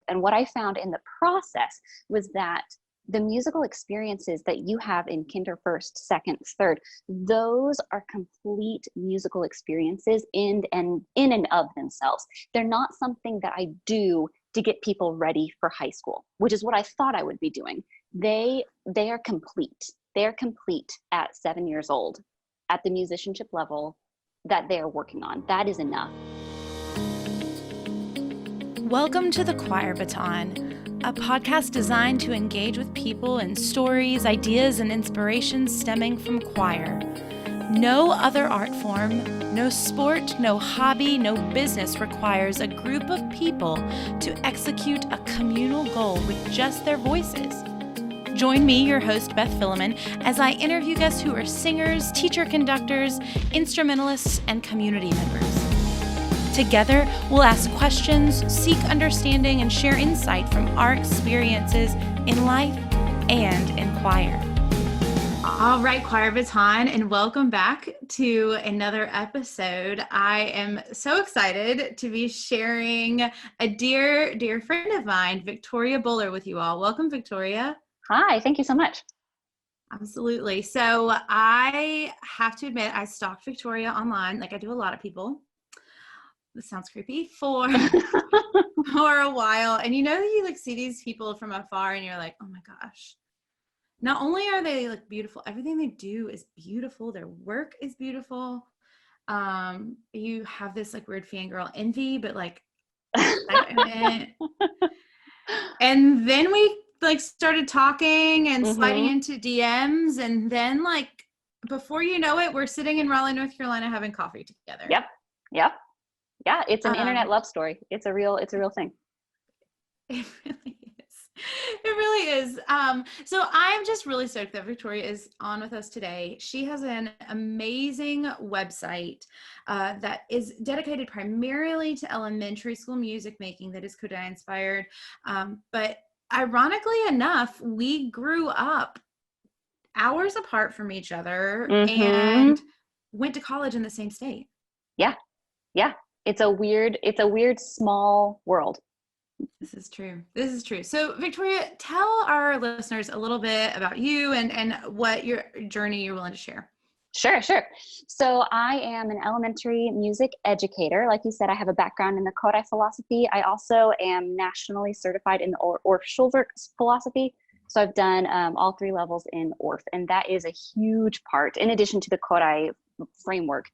And what I found in the process was that the musical experiences that you have in kinder, first, second, third, those are complete musical experiences in and of themselves. They're not something that I do to get people ready for high school, which is what I thought I would be doing. They are complete. They're complete at 7 years old at the musicianship level that they are working on. That is enough. Welcome to the Choir Baton, a podcast designed to engage with people in stories, ideas, and inspirations stemming from choir. No other art form, no sport, no hobby, no business requires a group of people to execute a communal goal with just their voices. Join me, your host, Beth Philemon, as I interview guests who are singers, teacher conductors, instrumentalists, and community members. Together, we'll ask questions, seek understanding, and share insight from our experiences in life and in choir. All right, Choir Baton, and welcome back to another episode. I am so excited to be sharing a dear, dear friend of mine, Victoria Boler, with you all. Welcome, Victoria. Hi, thank you so much. Absolutely. So I have to admit, I stalked Victoria online, like I do a lot of people. This sounds creepy, for a while. And you like see these people from afar and you're like, oh my gosh. Not only are they like beautiful, everything they do is beautiful. Their work is beautiful. You have this like weird fangirl envy, but like, and then we like started talking and sliding into DMs. And then like, before you know it, we're sitting in Raleigh, North Carolina, having coffee together. Yep. Yeah, it's an internet love story. It's a real thing. It really is. So I'm just really stoked that Victoria is on with us today. She has an amazing website that is dedicated primarily to elementary school music making that is Kodály inspired. But ironically enough, we grew up hours apart from each other and went to college in the same state. Yeah. It's a weird small world. This is true. So Victoria, tell our listeners a little bit about you and what your journey you're willing to share. Sure. So I am an elementary music educator. Like you said, I have a background in the Kodály philosophy. I also am nationally certified in the Orff Schulwerk philosophy. So I've done all three levels in Orff, and that is a huge part, in addition to the Kodály framework.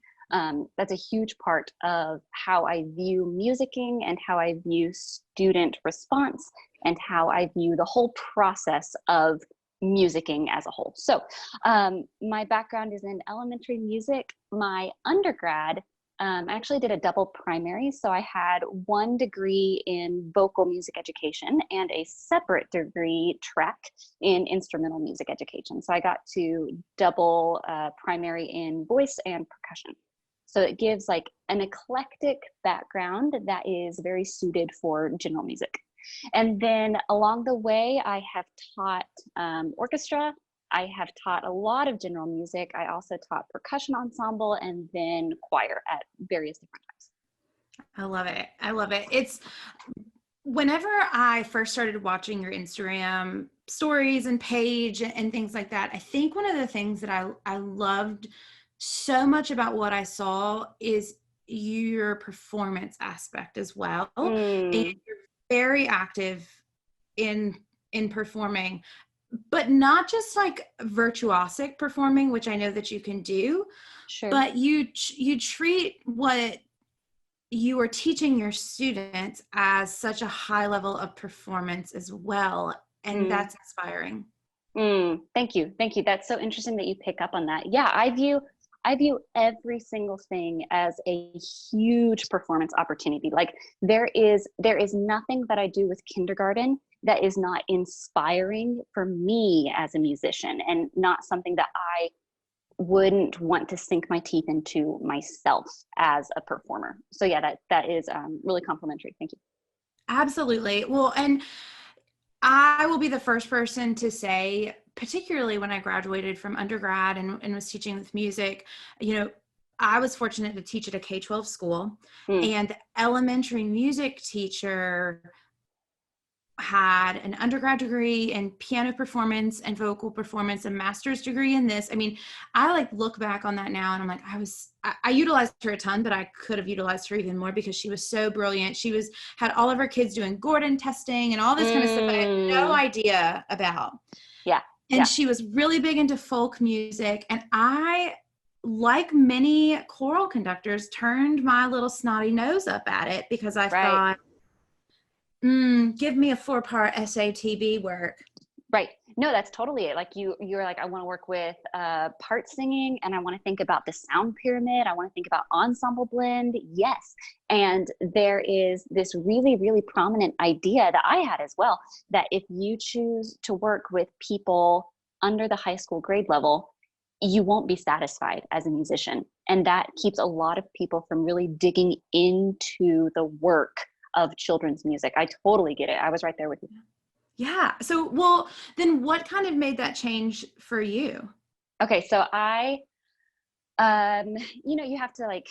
That's a huge part of how I view musicking and how I view student response and how I view the whole process of musicking as a whole. So my background is in elementary music. My undergrad, I actually did a double primary. So I had one degree in vocal music education and a separate degree track in instrumental music education. So I got to double primary in voice and percussion. So it gives like an eclectic background that is very suited for general music. And then along the way, I have taught orchestra. I have taught a lot of general music. I also taught percussion ensemble and then choir at various different times. I love it. It's whenever I first started watching your Instagram stories and page and things like that, I think one of the things that I loved so much about what I saw is your performance aspect as well. And you're very active in performing, but not just like virtuosic performing, which I know that you can do. Sure. But you treat what you are teaching your students as such a high level of performance as well. And that's inspiring. Thank you. That's so interesting that you pick up on that. Yeah, I view every single thing as a huge performance opportunity. Like there is nothing that I do with kindergarten that is not inspiring for me as a musician and not something that I wouldn't want to sink my teeth into myself as a performer. So yeah, that is really complimentary. Thank you. Absolutely. Well, and I will be the first person to say, particularly when I graduated from undergrad and was teaching with music, I was fortunate to teach at a K-12 school, and the elementary music teacher had an undergrad degree in piano performance and vocal performance, a master's degree in this. I mean, I like look back on that now and I'm like, I utilized her a ton, but I could have utilized her even more because she was so brilliant. She had all of her kids doing Gordon testing and all this kind of stuff I had no idea about. Yeah. And she was really big into folk music. And I, like many choral conductors, turned my little snotty nose up at it because I thought, give me a 4-part SATB work. Right. No, that's totally it. Like you're like, I want to work with part singing, and I want to think about the sound pyramid. I want to think about ensemble blend. Yes. And there is this really, really prominent idea that I had as well, that if you choose to work with people under the high school grade level, you won't be satisfied as a musician. And that keeps a lot of people from really digging into the work of children's music. I totally get it. I was right there with you. Yeah. So, well, then what kind of made that change for you? Okay. So I, you have to like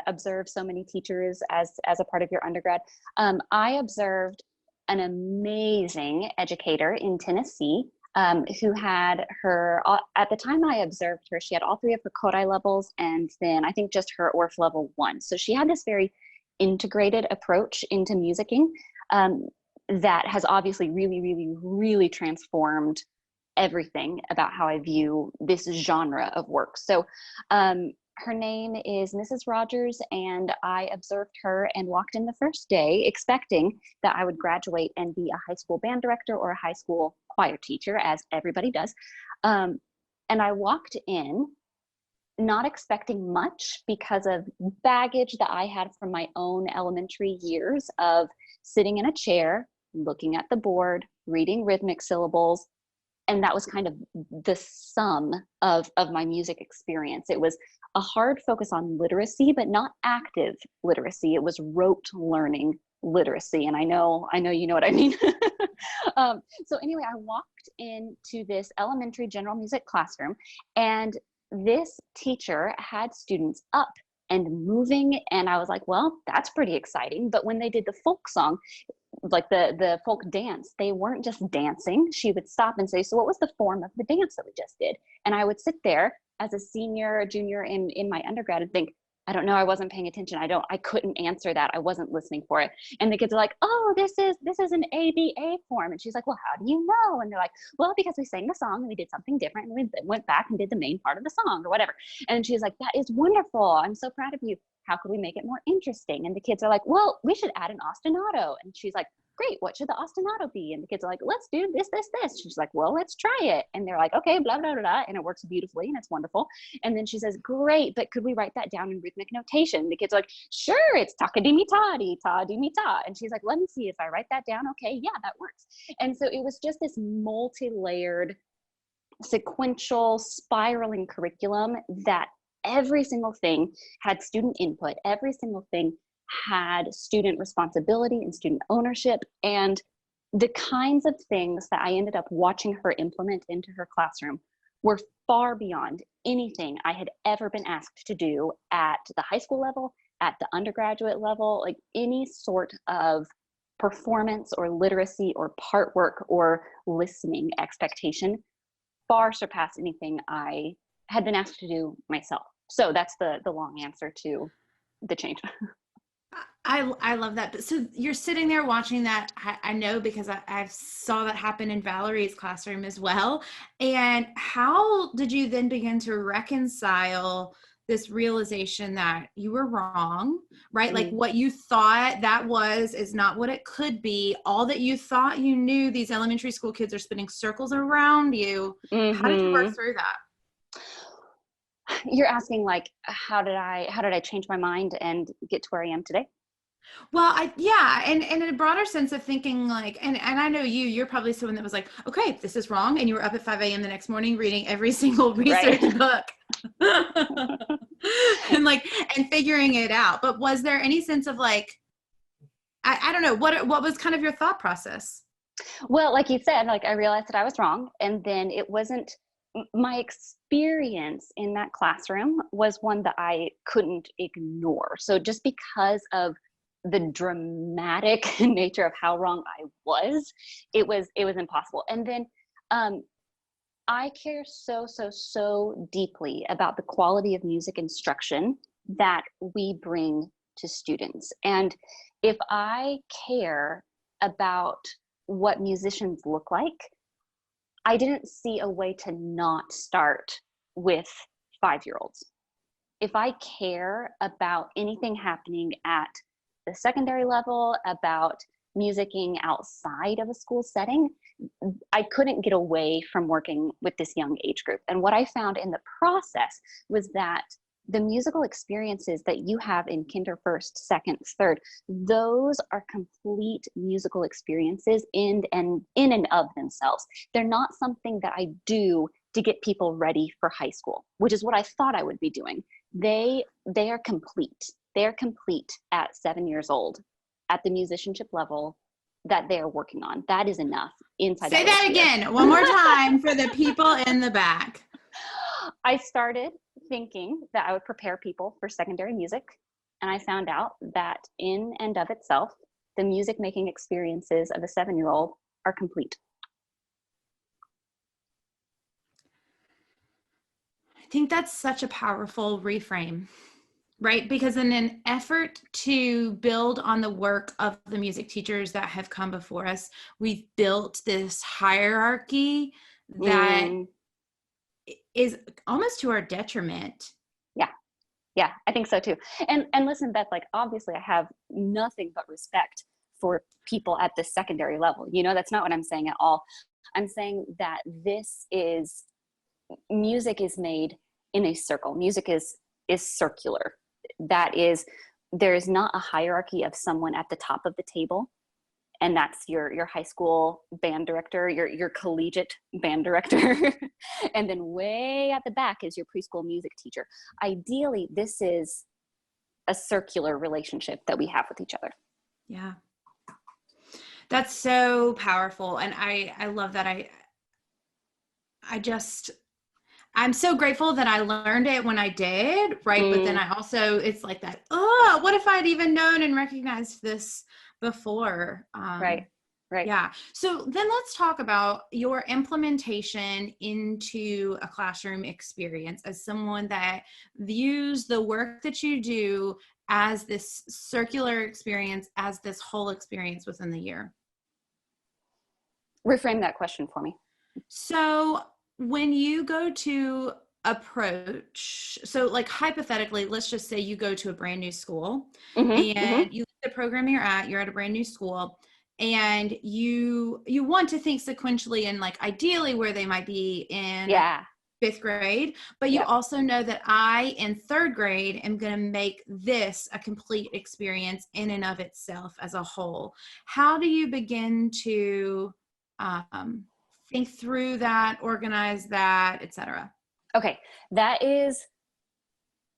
observe so many teachers as a part of your undergrad. I observed an amazing educator in Tennessee who had her, at the time I observed her, she had all 3 of her Kodai levels, and then I think just her Orff level 1. So she had this very integrated approach into musicking that has obviously really, really, really transformed everything about how I view this genre of work. So her name is Mrs. Rogers, and I observed her and walked in the first day expecting that I would graduate and be a high school band director or a high school choir teacher, as everybody does. And I walked in not expecting much because of baggage that I had from my own elementary years of sitting in a chair, looking at the board, reading rhythmic syllables. And that was kind of the sum of my music experience. It was a hard focus on literacy, but not active literacy. It was rote learning literacy. And I know you know what I mean. So anyway, I walked into this elementary general music classroom, and this teacher had students up and moving, and I was like, well, that's pretty exciting. But when they did the folk song, like the folk dance, they weren't just dancing. She would stop and say, so what was the form of the dance that we just did? And I would sit there as a senior or junior in my undergrad and think, I don't know, I wasn't paying attention. I couldn't answer that. I wasn't listening for it. And the kids are like, oh, this is an ABA form. And she's like, well, how do you know? And they're like, well, because we sang the song and we did something different and we went back and did the main part of the song or whatever. And she's like, that is wonderful. I'm so proud of you. How could we make it more interesting? And the kids are like, well, we should add an ostinato. And she's like, great, what should the ostinato be? And the kids are like, let's do this. She's like, well, let's try it. And they're like, okay, blah, blah, blah, blah. And it works beautifully and it's wonderful. And then she says, great, but could we write that down in rhythmic notation? The kids are like, sure, it's takadimi tadi, ta-dimi ta. And she's like, let me see if I write that down. Okay, yeah, that works. And so it was just this multi-layered, sequential, spiraling curriculum that every single thing had student input. Every single thing had student responsibility and student ownership. And the kinds of things that I ended up watching her implement into her classroom were far beyond anything I had ever been asked to do at the high school level, at the undergraduate level, like any sort of performance or literacy or part work or listening expectation far surpassed anything I had been asked to do myself. So that's the long answer to the change. I love that. So you're sitting there watching that. I know because I saw that happen in Valerie's classroom as well. And how did you then begin to reconcile this realization that you were wrong, right? Mm-hmm. Like what you thought that is not what it could be. All that you thought you knew, these elementary school kids are spinning circles around you. Mm-hmm. How did you work through that? You're asking like, how did I change my mind and get to where I am today? Well, and in a broader sense of thinking like, and I know you're probably someone that was like, okay, this is wrong. And you were up at 5 a.m. the next morning reading every single research book and figuring it out. But was there any sense of like, I don't know, what was kind of your thought process? Well, like you said, like I realized that I was wrong. And then it wasn't, my experience in that classroom was one that I couldn't ignore. So just because of the dramatic nature of how wrong I was, it was impossible. And then I care so deeply about the quality of music instruction that we bring to students. And if I care about what musicians look like, I didn't see a way to not start with 5-year-olds. If I care about anything happening at the secondary level, about musicking outside of a school setting, I couldn't get away from working with this young age group. And what I found in the process was that the musical experiences that you have in kinder, first, second, third, those are complete musical experiences in and of themselves. They're not something that I do to get people ready for high school, which is what I thought I would be doing. They are complete. They're complete at 7 years old at the musicianship level that they are working on. That is enough inside. Say that again, one more time for the people in the back. I started thinking that I would prepare people for secondary music, and I found out that in and of itself, the music making experiences of a 7-year-old are complete. I think that's such a powerful reframe, right? Because in an effort to build on the work of the music teachers that have come before us, we've built this hierarchy that is almost to our detriment. Yeah, I think so too. And listen, Beth, like, obviously I have nothing but respect for people at the secondary level. That's not what I'm saying at all. I'm saying that music is made in a circle. Music is circular. There is not a hierarchy of someone at the top of the table, and that's your high school band director, your collegiate band director. And then way at the back is your preschool music teacher. Ideally, this is a circular relationship that we have with each other. Yeah. That's so powerful. And I love that. I'm so grateful that I learned it when I did, right? But then I also, it's like that, what if I'd even known and recognized this before? Right. Yeah. So then let's talk about your implementation into a classroom experience as someone that views the work that you do as this circular experience, as this whole experience within the year. Reframe that question for me. So when you go to approach, so like hypothetically, let's just say you go to a brand new school and you the program you're at a brand new school, and you want to think sequentially and like ideally where they might be in 5th grade, but you also know that I in 3rd grade am going to make this a complete experience in and of itself as a whole. How do you begin to think through that, organize that, etc.? Okay, that is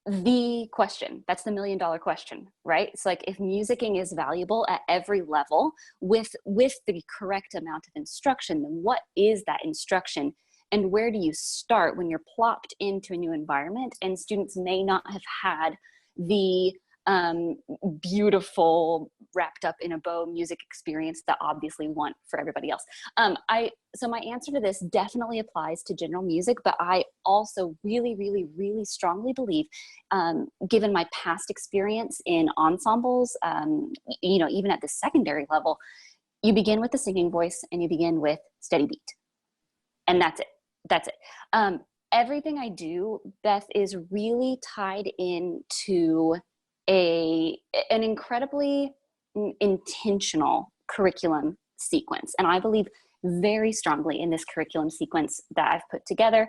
the question. That's the $1 million question, right? It's like, if musicking is valuable at every level with the correct amount of instruction, then what is that instruction? And where do you start when you're plopped into a new environment and students may not have had the beautiful, wrapped up in a bow music experience that obviously want for everybody else? So my answer to this definitely applies to general music, but I also really, really, really strongly believe, given my past experience in ensembles, even at the secondary level, you begin with the singing voice and you begin with steady beat. And that's it. Everything I do, Beth, is really tied into an incredibly intentional curriculum sequence. And I believe very strongly in this curriculum sequence that I've put together.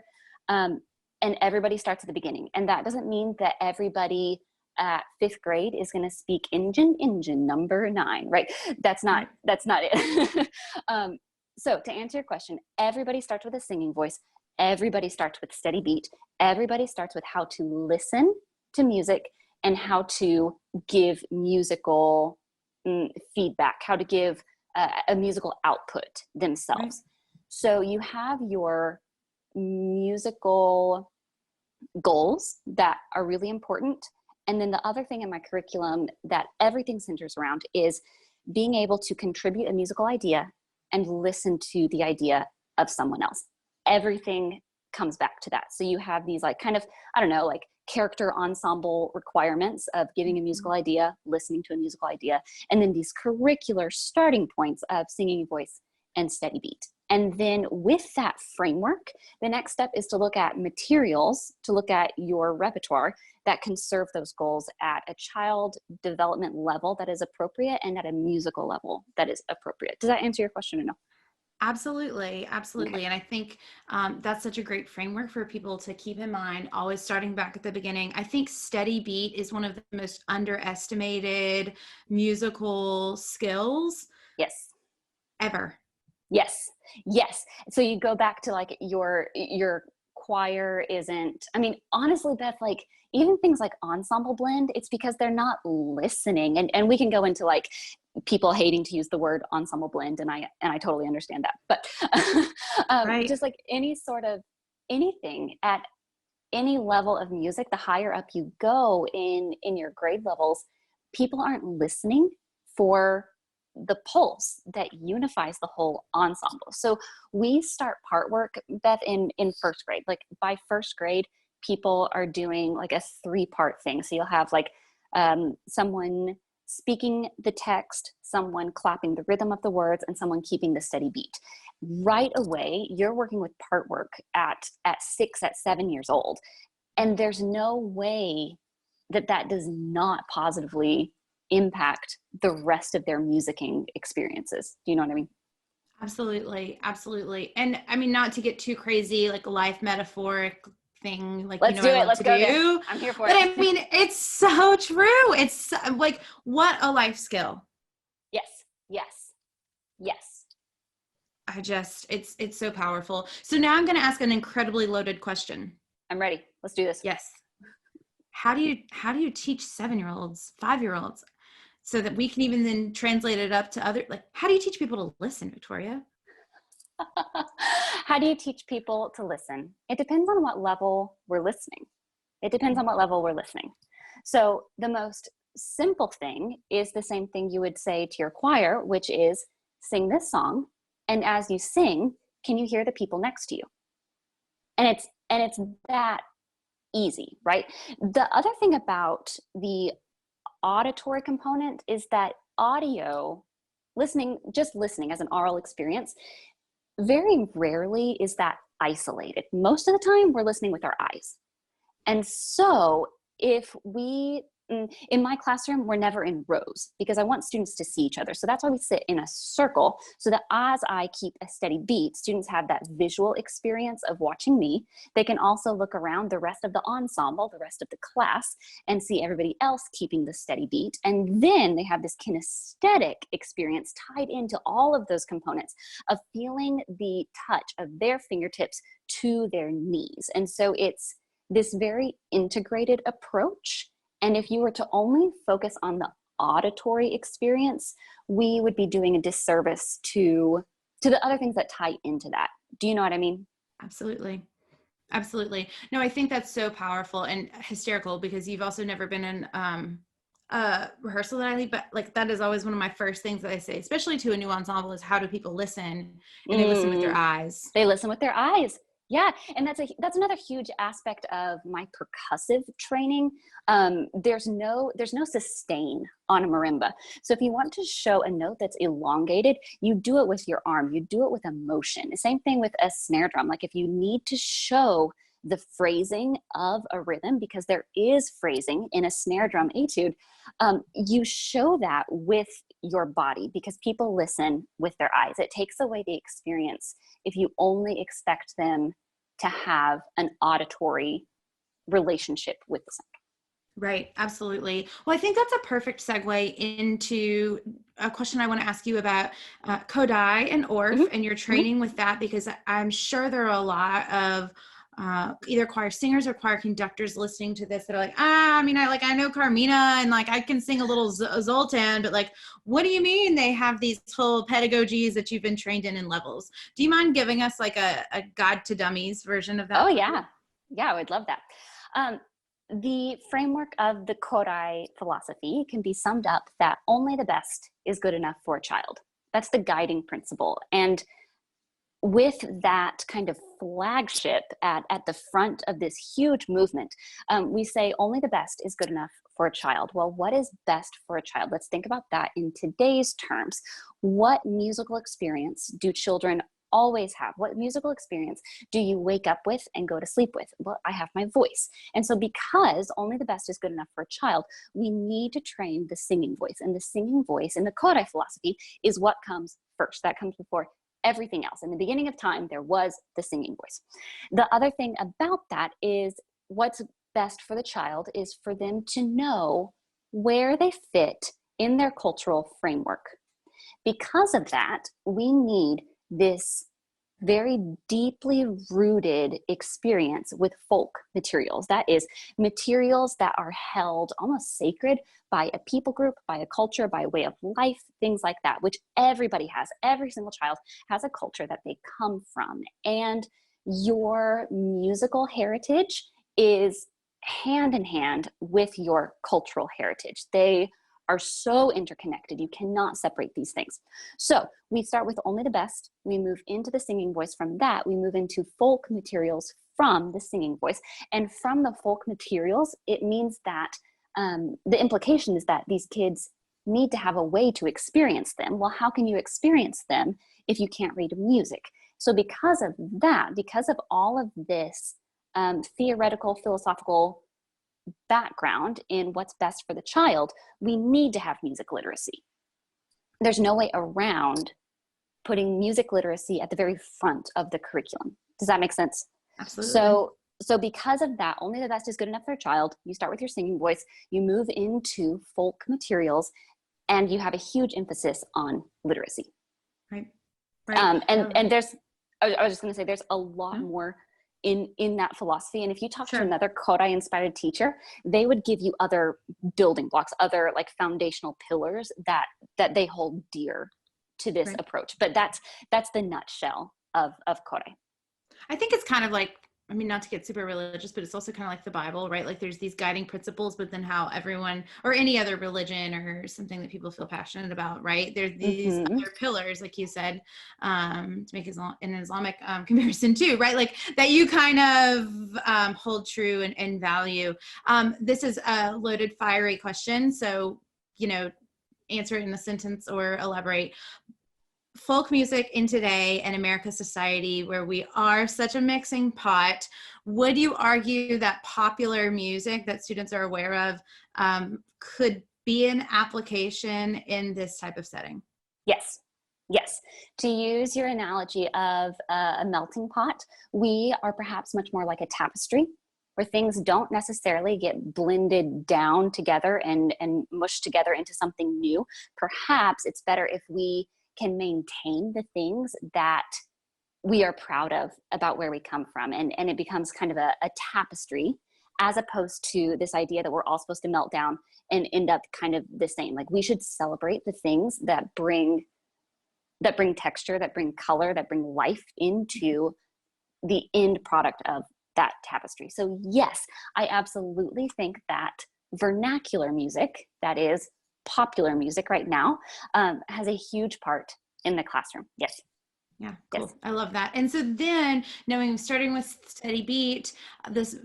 And everybody starts at the beginning. And that doesn't mean that everybody at 5th grade is going to speak engine number 9, right? That's not it. So to answer your question, everybody starts with a singing voice. Everybody starts with steady beat. Everybody starts with how to listen to music and how to give musical feedback, how to give a musical output themselves. Right. So you have your musical goals that are really important, And then the other thing in my curriculum that everything centers around is being able to contribute a musical idea and listen to the idea of someone else. Everything comes back to that. So you have these like kind of, I don't know, like character ensemble requirements of giving a musical idea, listening to a musical idea, and then these curricular starting points of singing voice and steady beat. And then with that framework, the next step is to look at materials, to look at your repertoire that can serve those goals at a child development level that is appropriate and at a musical level that is appropriate. Does that answer your question or no? Absolutely. Absolutely. Okay. And I think that's such a great framework for people to keep in mind, always starting back at the beginning. I think steady beat is one of the most underestimated musical skills Yes. ever. Yes. Yes. So you go back to like your choir isn't, I mean, honestly, Beth, like even things like ensemble blend, it's because they're not listening. And we can go into like people hating to use the word ensemble blend. And I totally understand that, but Right. just like any sort of anything at any level of music, the higher up you go in your grade levels, people aren't listening for the pulse that unifies the whole ensemble. So we start part work, Beth, in first grade. Like by first grade, people are doing like a 3-part thing. So you'll have like someone speaking the text, someone clapping the rhythm of the words, and someone keeping the steady beat. Right away, you're working with part work at 6, at 7 years old. And there's no way that does not positively impact the rest of their musicking experiences. Do you know what I mean? Absolutely. Absolutely. And I mean, not to get too crazy, like a life metaphoric thing, like, Let's do I it. love Let's to go there. do. I'm here for But it. I mean, it's so true. It's like, what a life skill. Yes. Yes. Yes. It's so powerful. So now I'm going to ask an incredibly loaded question. I'm ready. Let's do this. Yes. How do you teach 7-year-olds, 5-year-olds, so that we can even then translate it up to other, like, how do you teach people to listen, Victoria? How do you teach people to listen? It depends on what level we're listening. So the most simple thing is the same thing you would say to your choir, which is sing this song. And as you sing, can you hear the people next to you? And it's that easy, right? The other thing about the auditory component is that audio, just listening as an oral experience, very rarely is that isolated. Most of the time we're listening with our eyes. And so if we, in my classroom, we're never in rows because I want students to see each other. So that's why we sit in a circle, so that as I keep a steady beat, students have that visual experience of watching me. They can also look around the rest of the ensemble, the rest of the class, and see everybody else keeping the steady beat. And then they have this kinesthetic experience tied into all of those components of feeling the touch of their fingertips to their knees. And so it's this very integrated approach. And if you were to only focus on the auditory experience, we would be doing a disservice to the other things that tie into that. Do you know what I mean? Absolutely. Absolutely. No, I think that's so powerful and hysterical, because you've also never been in rehearsal that I lead, but like that is always one of my first things that I say, especially to a new ensemble, is how do people listen? And they listen with their eyes. They listen with their eyes. Yeah, and that's another huge aspect of my percussive training. There's no sustain on a marimba. So if you want to show a note that's elongated, you do it with your arm. You do it with emotion. Same thing with a snare drum. Like if you need to show the phrasing of a rhythm, because there is phrasing in a snare drum etude, you show that with your body, because people listen with their eyes. It takes away the experience if you only expect them to have an auditory relationship with the sound. Right. Absolutely. Well, I think that's a perfect segue into a question I want to ask you about Kodai and Orff and your training with that, because I'm sure there are a lot of either choir singers or choir conductors listening to this that are like, I know Carmina and like I can sing a little Zoltan, but like, what do you mean they have these full pedagogies that you've been trained in levels? Do you mind giving us like a guide to dummies version of that? Oh yeah. Yeah, I would love that. The framework of the Korai philosophy can be summed up that only the best is good enough for a child. That's the guiding principle. And with that kind of flagship at the front of this huge movement, we say only the best is good enough for a child. Well, what is best for a child? Let's think about that in today's terms. What musical experience do children always have? What musical experience do you wake up with and go to sleep with? Well, I have my voice. And so because only the best is good enough for a child, we need to train the singing voice. And the singing voice in the Korai philosophy is what comes first. That comes before everything else. In the beginning of time, there was the singing voice. The other thing about that is what's best for the child is for them to know where they fit in their cultural framework. Because of that, we need this very deeply rooted experience with folk materials. That is, materials that are held almost sacred by a people group, by a culture, by a way of life, things like that, which everybody has. Every single child has a culture that they come from. And your musical heritage is hand in hand with your cultural heritage. They are so interconnected. You cannot separate these things. So we start with only the best. We move into the singing voice. From that, we move into folk materials from the singing voice. And from the folk materials, it means that the implication is that these kids need to have a way to experience them. Well, how can you experience them if you can't read music? So because of that, because of all of this theoretical, philosophical background in what's best for the child, we need to have music literacy. There's no way around putting music literacy at the very front of the curriculum. Does that make sense? Absolutely. So because of that, only the best is good enough for a child. You start with your singing voice, you move into folk materials, and you have a huge emphasis on literacy. Right. And there's, I was just going to say, there's a lot more in that philosophy. And if you talk to another Korai inspired teacher, they would give you other building blocks, other like foundational pillars that they hold dear to this approach. But that's the nutshell of Korai. I think it's kind of like, I mean, not to get super religious, but it's also kind of like the Bible, right? Like there's these guiding principles, but then how everyone, or any other religion or something that people feel passionate about, right? There's these other pillars, like you said, to make an Islamic comparison too, right? Like that you kind of hold true and value. This is a loaded, fiery question. So, answer it in a sentence or elaborate. Folk music in today and America's society, where we are such a mixing pot, would you argue that popular music that students are aware of could be an application in this type of setting? Yes. To use your analogy of a melting pot, we are perhaps much more like a tapestry where things don't necessarily get blended down together and mushed together into something new. Perhaps it's better if we can maintain the things that we are proud of about where we come from. And it becomes kind of a tapestry, as opposed to this idea that we're all supposed to melt down and end up kind of the same. Like we should celebrate the things that bring texture, that bring color, that bring life into the end product of that tapestry. So yes, I absolutely think that vernacular music, that is popular music right now, has a huge part in the classroom. Yes. Yeah, cool. Yes. I love that. And so then starting with steady beat, this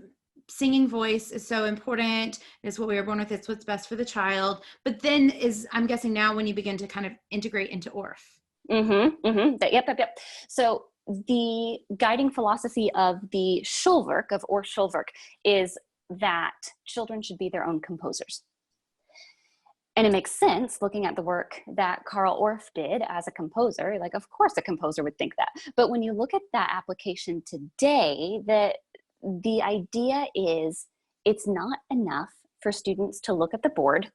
singing voice is so important. It's what we were born with. It's what's best for the child. But then I'm guessing now when you begin to kind of integrate into Orff. Yep. So the guiding philosophy of the Schulwerk, of Orff Schulwerk, is that children should be their own composers. And it makes sense looking at the work that Carl Orff did as a composer. Like, of course a composer would think that. But when you look at that application today, the idea is it's not enough for students to look at the board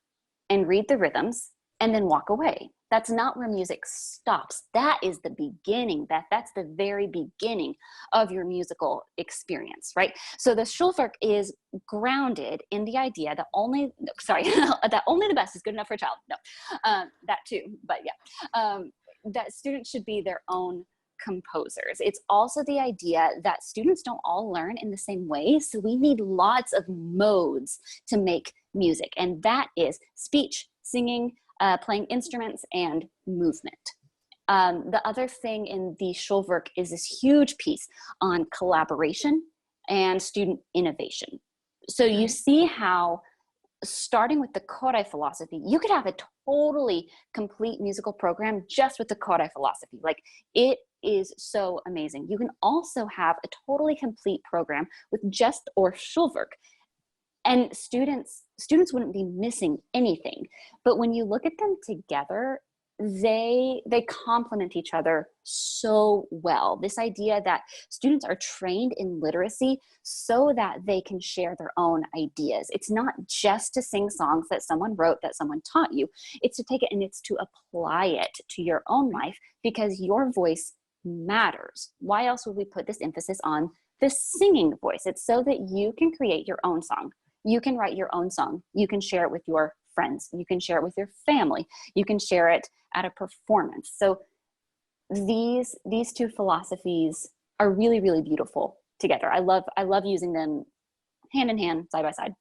and read the rhythms and then walk away. That's not where music stops. That is the beginning, Beth. That's the very beginning of your musical experience, right? So the Schulwerk is grounded in the idea that only the best is good enough for a child. No, that too, but yeah. That students should be their own composers. It's also the idea that students don't all learn in the same way. So we need lots of modes to make music. And that is speech, singing, playing instruments, and movement. The other thing in the Schulwerk is this huge piece on collaboration and student innovation. So you see how, starting with the choral philosophy, you could have a totally complete musical program just with the choral philosophy. Like, it is so amazing. You can also have a totally complete program with just or Schulwerk, and students wouldn't be missing anything. But when you look at them together, they complement each other so well. This idea that students are trained in literacy so that they can share their own ideas. It's not just to sing songs that someone wrote, that someone taught you. It's to take it and it's to apply it to your own life, because your voice matters. Why else would we put this emphasis on the singing voice? It's so that you can create your own song. You can write your own song. You can share it with your friends. You can share it with your family. You can share it at a performance. So these two philosophies are really, really beautiful together. I love using them hand in hand, side by side.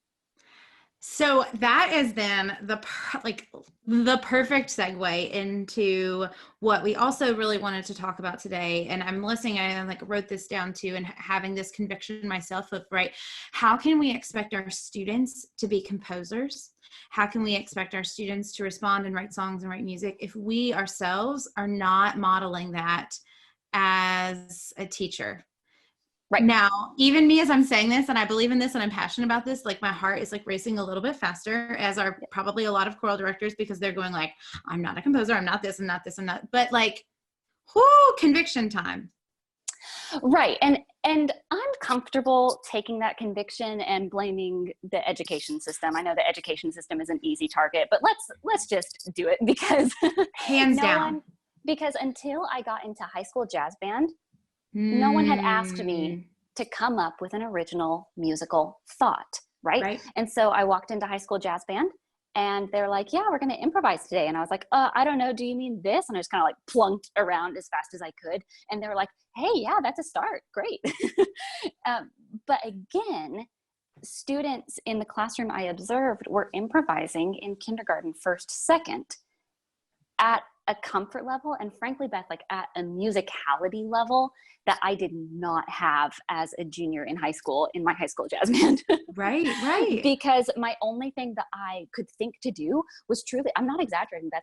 So that is then the perfect segue into what we also really wanted to talk about today. And I'm listening, I wrote this down too, and having this conviction myself of, right, how can we expect our students to be composers? How can we expect our students to respond and write songs and write music if we ourselves are not modeling that as a teacher? Right. Now, even me, as I'm saying this, and I believe in this and I'm passionate about this, like, my heart is like racing a little bit faster, as are probably a lot of choral directors, because they're going like, I'm not a composer, I'm not this, I'm not this, I'm not, but like, conviction time. Right. And I'm comfortable taking that conviction and blaming the education system. I know the education system is an easy target, but let's just do it, because hands down. Because until I got into high school jazz band, no one had asked me to come up with an original musical thought, right? And so I walked into high school jazz band, and they're like, yeah, we're going to improvise today. And I was like, I don't know. Do you mean this? And I just kind of like plunked around as fast as I could. And they were like, hey, yeah, that's a start. Great. But again, students in the classroom I observed were improvising in kindergarten, first, second, at a comfort level, and frankly, Beth, like at a musicality level that I did not have as a junior in high school in my high school jazz band. Right. Because my only thing that I could think to do was truly, I'm not exaggerating, Beth,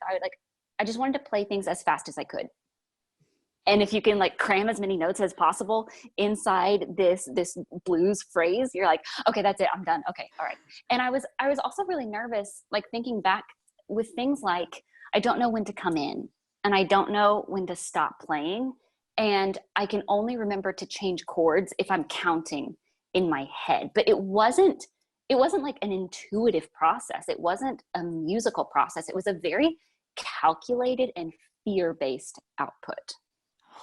I just wanted to play things as fast as I could. And if you can like cram as many notes as possible inside this blues phrase, you're like, okay, that's it, I'm done. Okay, all right. And I was also really nervous, like thinking back with things like, I don't know when to come in, and I don't know when to stop playing. And I can only remember to change chords if I'm counting in my head. But it wasn't like an intuitive process. It wasn't a musical process. It was a very calculated and fear-based output.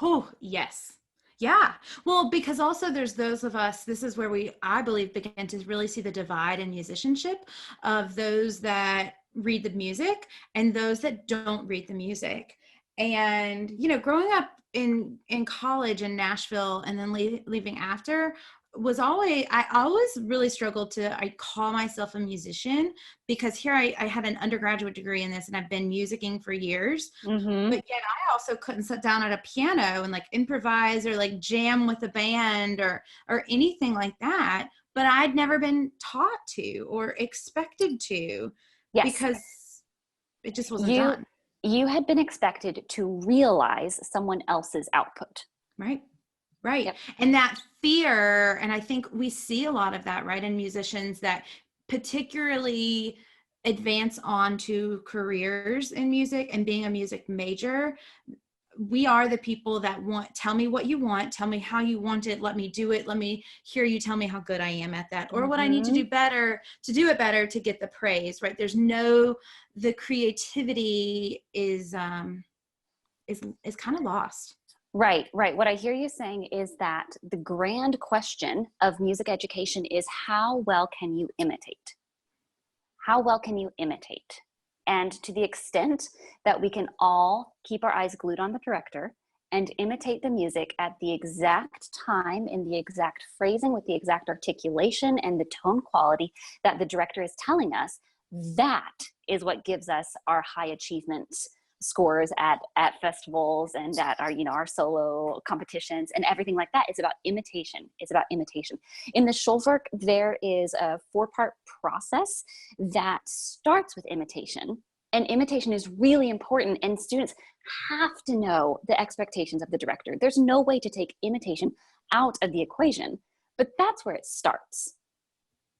Oh, yes. Yeah. Well, because also there's those of us, this is where I believe, begin to really see the divide in musicianship of those that read the music and those that don't read the music. And, growing up in college in Nashville and then leaving after, I always really struggled I call myself a musician, because here I had an undergraduate degree in this and I've been musicking for years, but yet I also couldn't sit down at a piano and like improvise or like jam with a band or anything like that. But I'd never been taught to or expected to. Yes. Because it just wasn't done. You had been expected to realize someone else's output. Right. Yep. And that fear, and I think we see a lot of that, right, in musicians that particularly advance on to careers in music and being a music major. We are the people that tell me what you want, tell me how you want it, let me do it, let me hear you tell me how good I am at that, or what I need to do better, to do it better, to get the praise, right? The creativity is kind of lost. Right. What I hear you saying is that the grand question of music education is, how well can you imitate? How well can you imitate? And to the extent that we can all keep our eyes glued on the director and imitate the music at the exact time, in the exact phrasing, with the exact articulation and the tone quality that the director is telling us, that is what gives us our high achievement scores at festivals and at our, our solo competitions and everything like that. It's about imitation. It's about imitation. In the Schulwerk, there is a 4-part process that starts with imitation. And imitation is really important, and students have to know the expectations of the director. There's no way to take imitation out of the equation, but that's where it starts.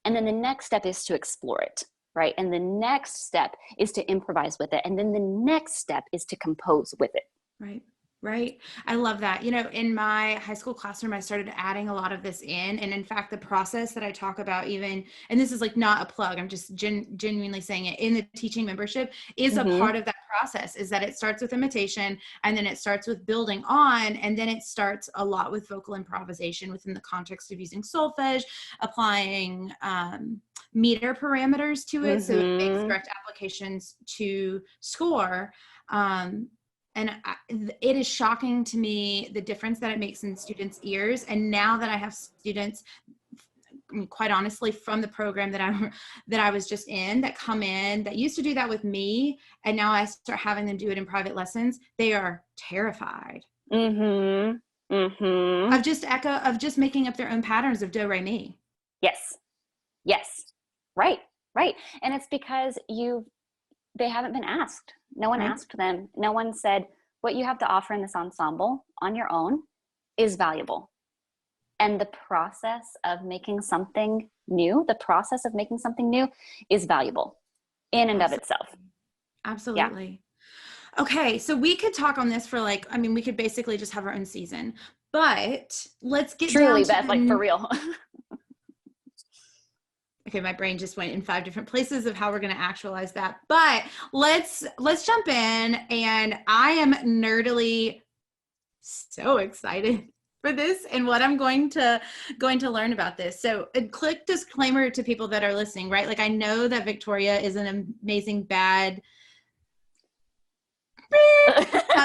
And then the next step is to explore it, right? And the next step is to improvise with it. And then the next step is to compose with it. Right. Right. I love that. In my high school classroom, I started adding a lot of this in. And in fact, the process that I talk about even, and this is like not a plug, I'm just genuinely saying it, in the teaching membership is a part of that process, is that it starts with imitation, and then it starts with building on, and then it starts a lot with vocal improvisation within the context of using solfege, applying meter parameters to it. So it makes direct applications to score. And it is shocking to me the difference that it makes in students' ears. And now that I have students, quite honestly, from the program that I was just in, that come in, that used to do that with me, and now I start having them do it in private lessons, they are terrified of just making up their own patterns of do, re, mi. Yes. Right. And it's because they haven't been asked. No one asked them. No one said, what you have to offer in this ensemble on your own is valuable. And the process of making something new is valuable in and of itself. Absolutely. Yeah. Okay. So we could talk on this for we could basically just have our own season, but let's get truly, Beth, like for real. Okay, my brain just went in 5 different places of how we're going to actualize that. But let's jump in, and I am nerdily so excited for this and what I'm going to learn about this. So a quick disclaimer to people that are listening, right? Like, I know that Victoria is an amazing bad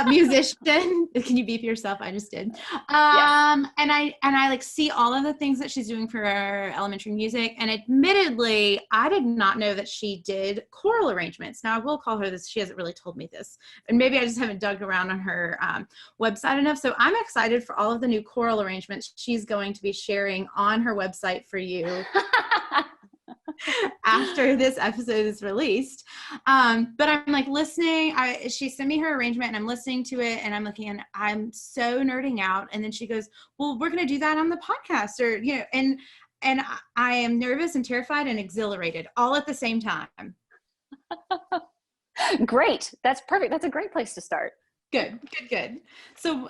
musician. Can you beep yourself? I just did. Yes. And I like see all of the things that she's doing for her elementary music. And admittedly, I did not know that she did choral arrangements. Now I will call her this. She hasn't really told me this, and maybe I just haven't dug around on her website enough. So I'm excited for all of the new choral arrangements she's going to be sharing on her website for you. After this episode is released. But I'm like listening. She sent me her arrangement and I'm listening to it and I'm looking and I'm so nerding out. And then she goes, well, we're going to do that on the podcast, or, and I am nervous and terrified and exhilarated all at the same time. Great. That's perfect. That's a great place to start. Good. So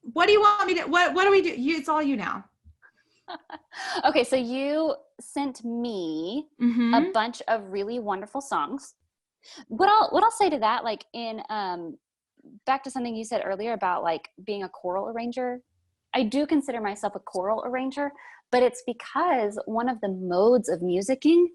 what do you want me to, what do we do? It's all you now. Okay, so you sent me a bunch of really wonderful songs. What I'll say to that, like in back to something you said earlier about like being a choral arranger, I do consider myself a choral arranger, but it's because one of the modes of musicking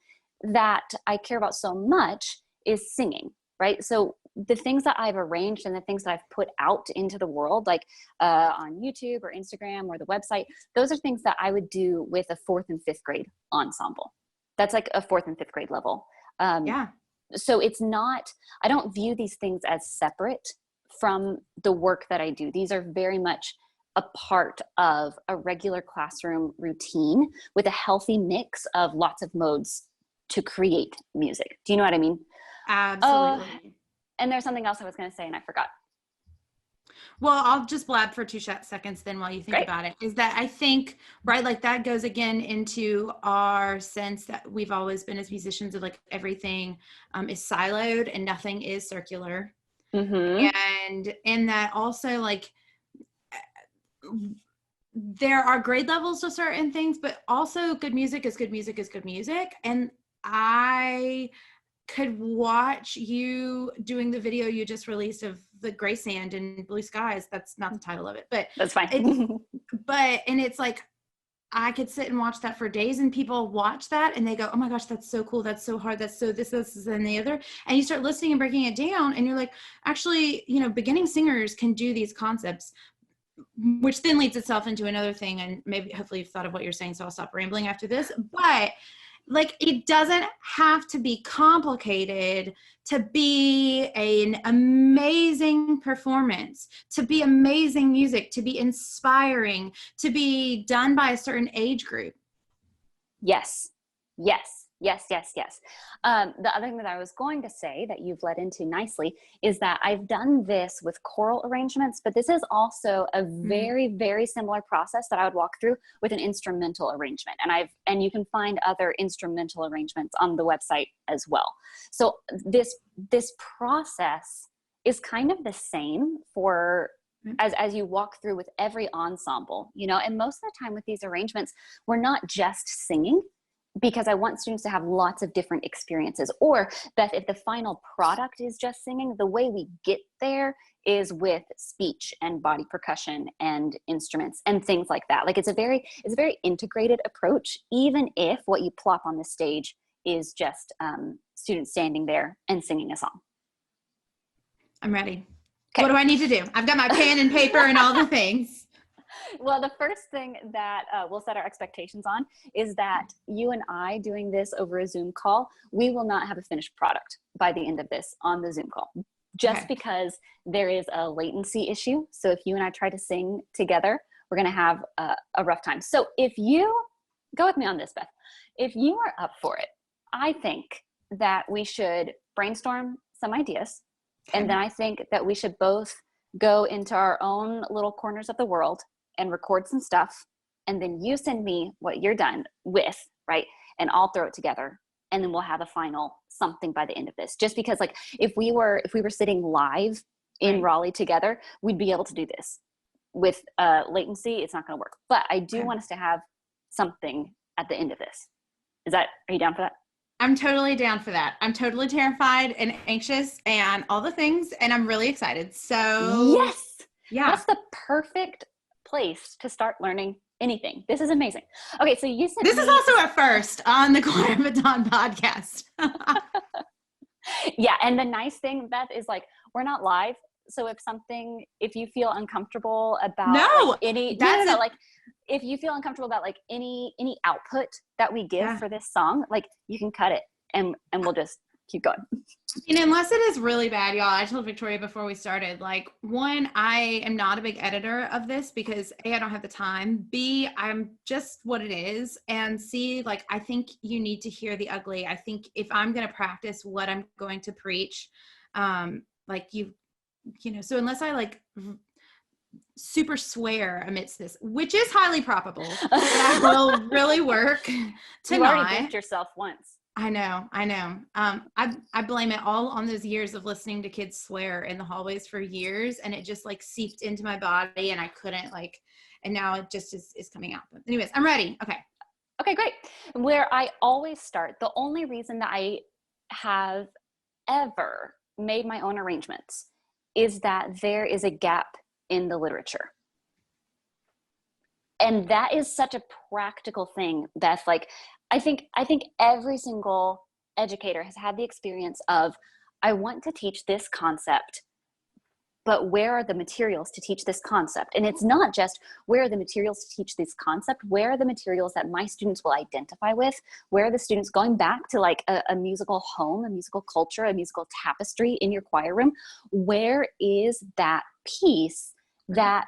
that I care about so much is singing, right? So the things that I've arranged and the things that I've put out into the world, like on YouTube or Instagram or the website, those are things that I would do with a 4th and 5th grade ensemble. That's like a 4th and 5th grade level. So it's not, I don't view these things as separate from the work that I do. These are very much a part of a regular classroom routine with a healthy mix of lots of modes to create music. Do you know what I mean? Absolutely. And there's something else I was going to say and I forgot. Well, I'll just blab for 2 seconds then while you think about it. Is that I think, right, like that goes again into our sense that we've always been as musicians of like everything is siloed and nothing is circular. And in that also like there are grade levels to certain things, but also good music is good music is good music. And I could watch you doing the video you just released of the gray sand and blue skies. That's not the title of it, but that's fine. and it's like, I could sit and watch that for days, and people watch that and they go, oh my gosh, that's so cool. That's so hard. That's so this, and the other. And you start listening and breaking it down, and you're like, actually, beginning singers can do these concepts, which then leads itself into another thing. And maybe hopefully you've thought of what you're saying, so I'll stop rambling after this. But like, it doesn't have to be complicated to be an amazing performance, to be amazing music, to be inspiring, to be done by a certain age group. Yes. The other thing that I was going to say that you've led into nicely is that I've done this with choral arrangements, but this is also a very, very similar process that I would walk through with an instrumental arrangement. And you can find other instrumental arrangements on the website as well. So this process is kind of the same for as you walk through with every ensemble, and most of the time with these arrangements, we're not just singing, because I want students to have lots of different experiences. Or, Beth, if the final product is just singing, the way we get there is with speech and body percussion and instruments and things like that. Like, it's a very integrated approach, even if what you plop on the stage is just students standing there and singing a song. I'm ready. Okay. What do I need to do? I've got my pen and paper and all the things. Well, the first thing that we'll set our expectations on is that you and I doing this over a Zoom call, we will not have a finished product by the end of this on the Zoom call, just because there is a latency issue. So if you and I try to sing together, we're going to have a rough time. So if you go with me on this, Beth, if you are up for it, I think that we should brainstorm some ideas. And then I think that we should both go into our own little corners of the world and record some stuff, and then you send me what you're done with, right? And I'll throw it together, and then we'll have a final something by the end of this. Just because, like, if we were sitting live in Raleigh together, we'd be able to do this. With latency, it's not going to work. But I do want us to have something at the end of this. Are you down for that? I'm totally down for that. I'm totally terrified and anxious and all the things, and I'm really excited. So yes, that's the perfect place to start learning anything. This is amazing. Okay, so you said this is also a first on the Choir Baton podcast. Yeah, and the nice thing, Beth, is like, we're not live, so if you feel uncomfortable about if you feel uncomfortable about like any output that we give for this song, like, you can cut it and we'll just keep going. Unless it is really bad, y'all. I told Victoria before we started, like, one, I am not a big editor of this because A, I don't have the time. B, I'm just what it is. And C, like, I think you need to hear the ugly. I think if I'm going to practice what I'm going to preach, so unless I like super swear amidst this, which is highly probable, that will really work to you already beat yourself once. I know. I blame it all on those years of listening to kids swear in the hallways for years, and it just like seeped into my body, and I couldn't and now it just is coming out. But anyways, I'm ready. Okay, great. Where I always start, the only reason that I have ever made my own arrangements is that there is a gap in the literature. And that is such a practical thing that's like, I think every single educator has had the experience of, I want to teach this concept, but where are the materials to teach this concept? And it's not just where are the materials to teach this concept, where are the materials that my students will identify with, where are the students going back to like a musical home, a musical culture, a musical tapestry in your choir room, where is that piece that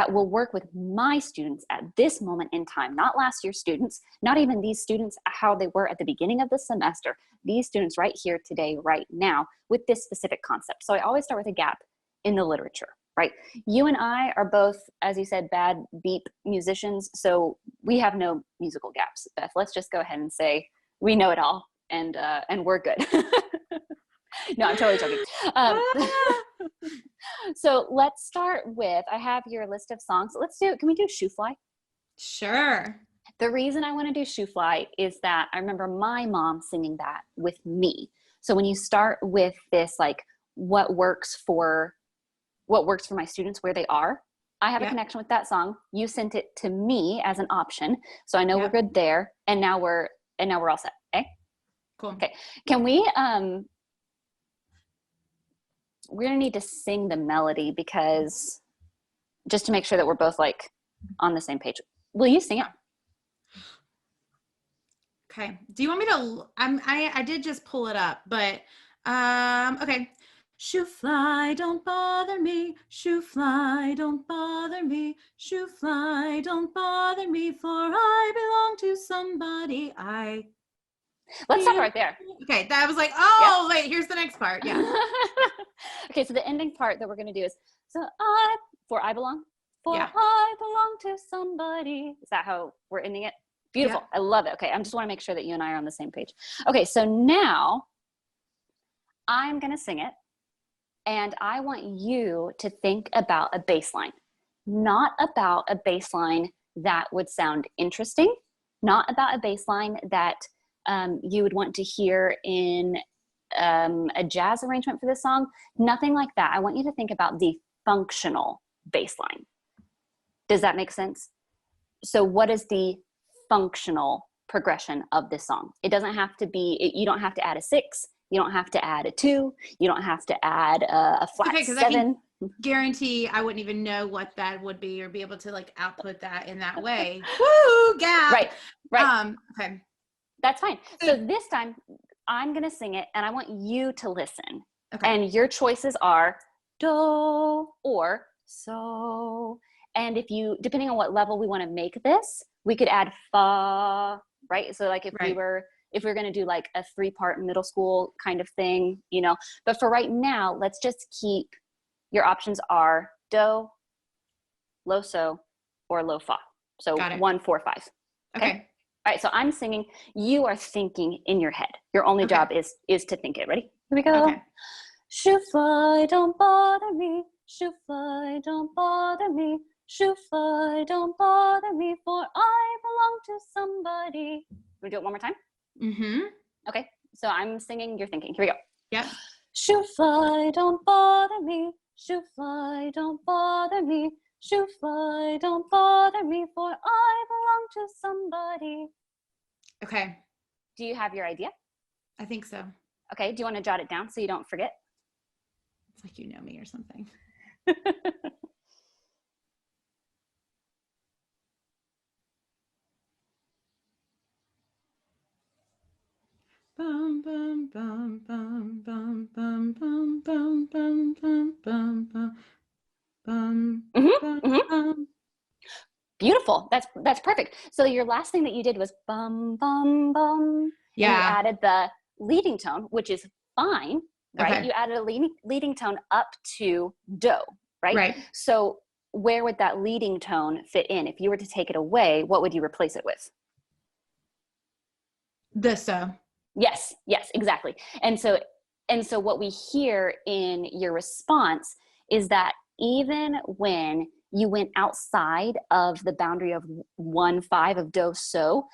will work with my students at this moment in time, not last year's students, not even these students, how they were at the beginning of the semester, these students right here today, right now, with this specific concept. So I always start with a gap in the literature, right? You and I are both, as you said, bad beep musicians, so we have no musical gaps. Beth, let's just go ahead and say we know it all, and we're good. No, I'm totally joking. So let's start with, I have your list of songs. Can we do Shoe Fly? Sure. The reason I want to do Shoe Fly is that I remember my mom singing that with me. So when you start with this, like, what works for my students where they are, I have a connection with that song. You sent it to me as an option. So I know we're good there. And now we're all set. Okay. Cool. Okay. Can we, we're going to need to sing the melody because just to make sure that we're both like on the same page. Will you sing it? Okay. Do you want me to, I did just pull it up, but, okay. Shoo fly, don't bother me. Shoo fly, don't bother me. Shoo fly, don't bother me, for I belong to somebody. Let's stop right there. Okay, that was like, wait, here's the next part. Yeah. Okay, so the ending part that we're going to do is, for I belong, I belong to somebody. Is that how we're ending it? Beautiful. Yeah. I love it. Okay, I just want to make sure that you and I are on the same page. Okay, so now I'm going to sing it. And I want you to think about a bass line, not about a bass line that would sound interesting, not about a bass line that you would want to hear in a jazz arrangement for this song, nothing like that. I want you to think about the functional bass line. Does that make sense? So what is the functional progression of this song? It doesn't have to be, you don't have to add a 6. You don't have to add a 2. You don't have to add a flat 7. I can guarantee I wouldn't even know what that would be or be able to like output that in that way. Woo, gap. Right. Okay. That's fine. So this time I'm going to sing it and I want you to listen. Okay. And your choices are do or so. And if you, depending on what level we want to make this, we could add fa, right? So like if we were going to do like a 3-part middle school kind of thing, you know, but for right now, let's just keep, your options are do, lo so, or lo fa. So 1, 4, 5. Okay. All right. So I'm singing, you are thinking in your head. Your only job is to think it. Ready? Here we go. Okay. Shoo fly, don't bother me. Shoo fly, don't bother me. Shoo fly, don't bother me, for I belong to somebody. Can we do it one more time? Mm-hmm. Okay, so I'm singing, you're thinking. Here we go. Yep. Shoo fly, don't bother me. Shoo fly, don't bother me. Shoo fly, don't bother me, for I belong to somebody. Okay. Do you have your idea? I think so. Okay, do you want to jot it down so you don't forget? It's like you know me or something. Bum bum bum bum bum bum bum bum bum bum bum bum bum. Beautiful. That's perfect. So your last thing that you did was bum bum bum. Yeah. And you added the leading tone, which is fine, right? Okay. You added a leading tone up to do, right? Right. So where would that leading tone fit in? If you were to take it away, what would you replace it with? The so. Yes, exactly. And so what we hear in your response is that even when you went outside of the boundary of 1/5 of do so,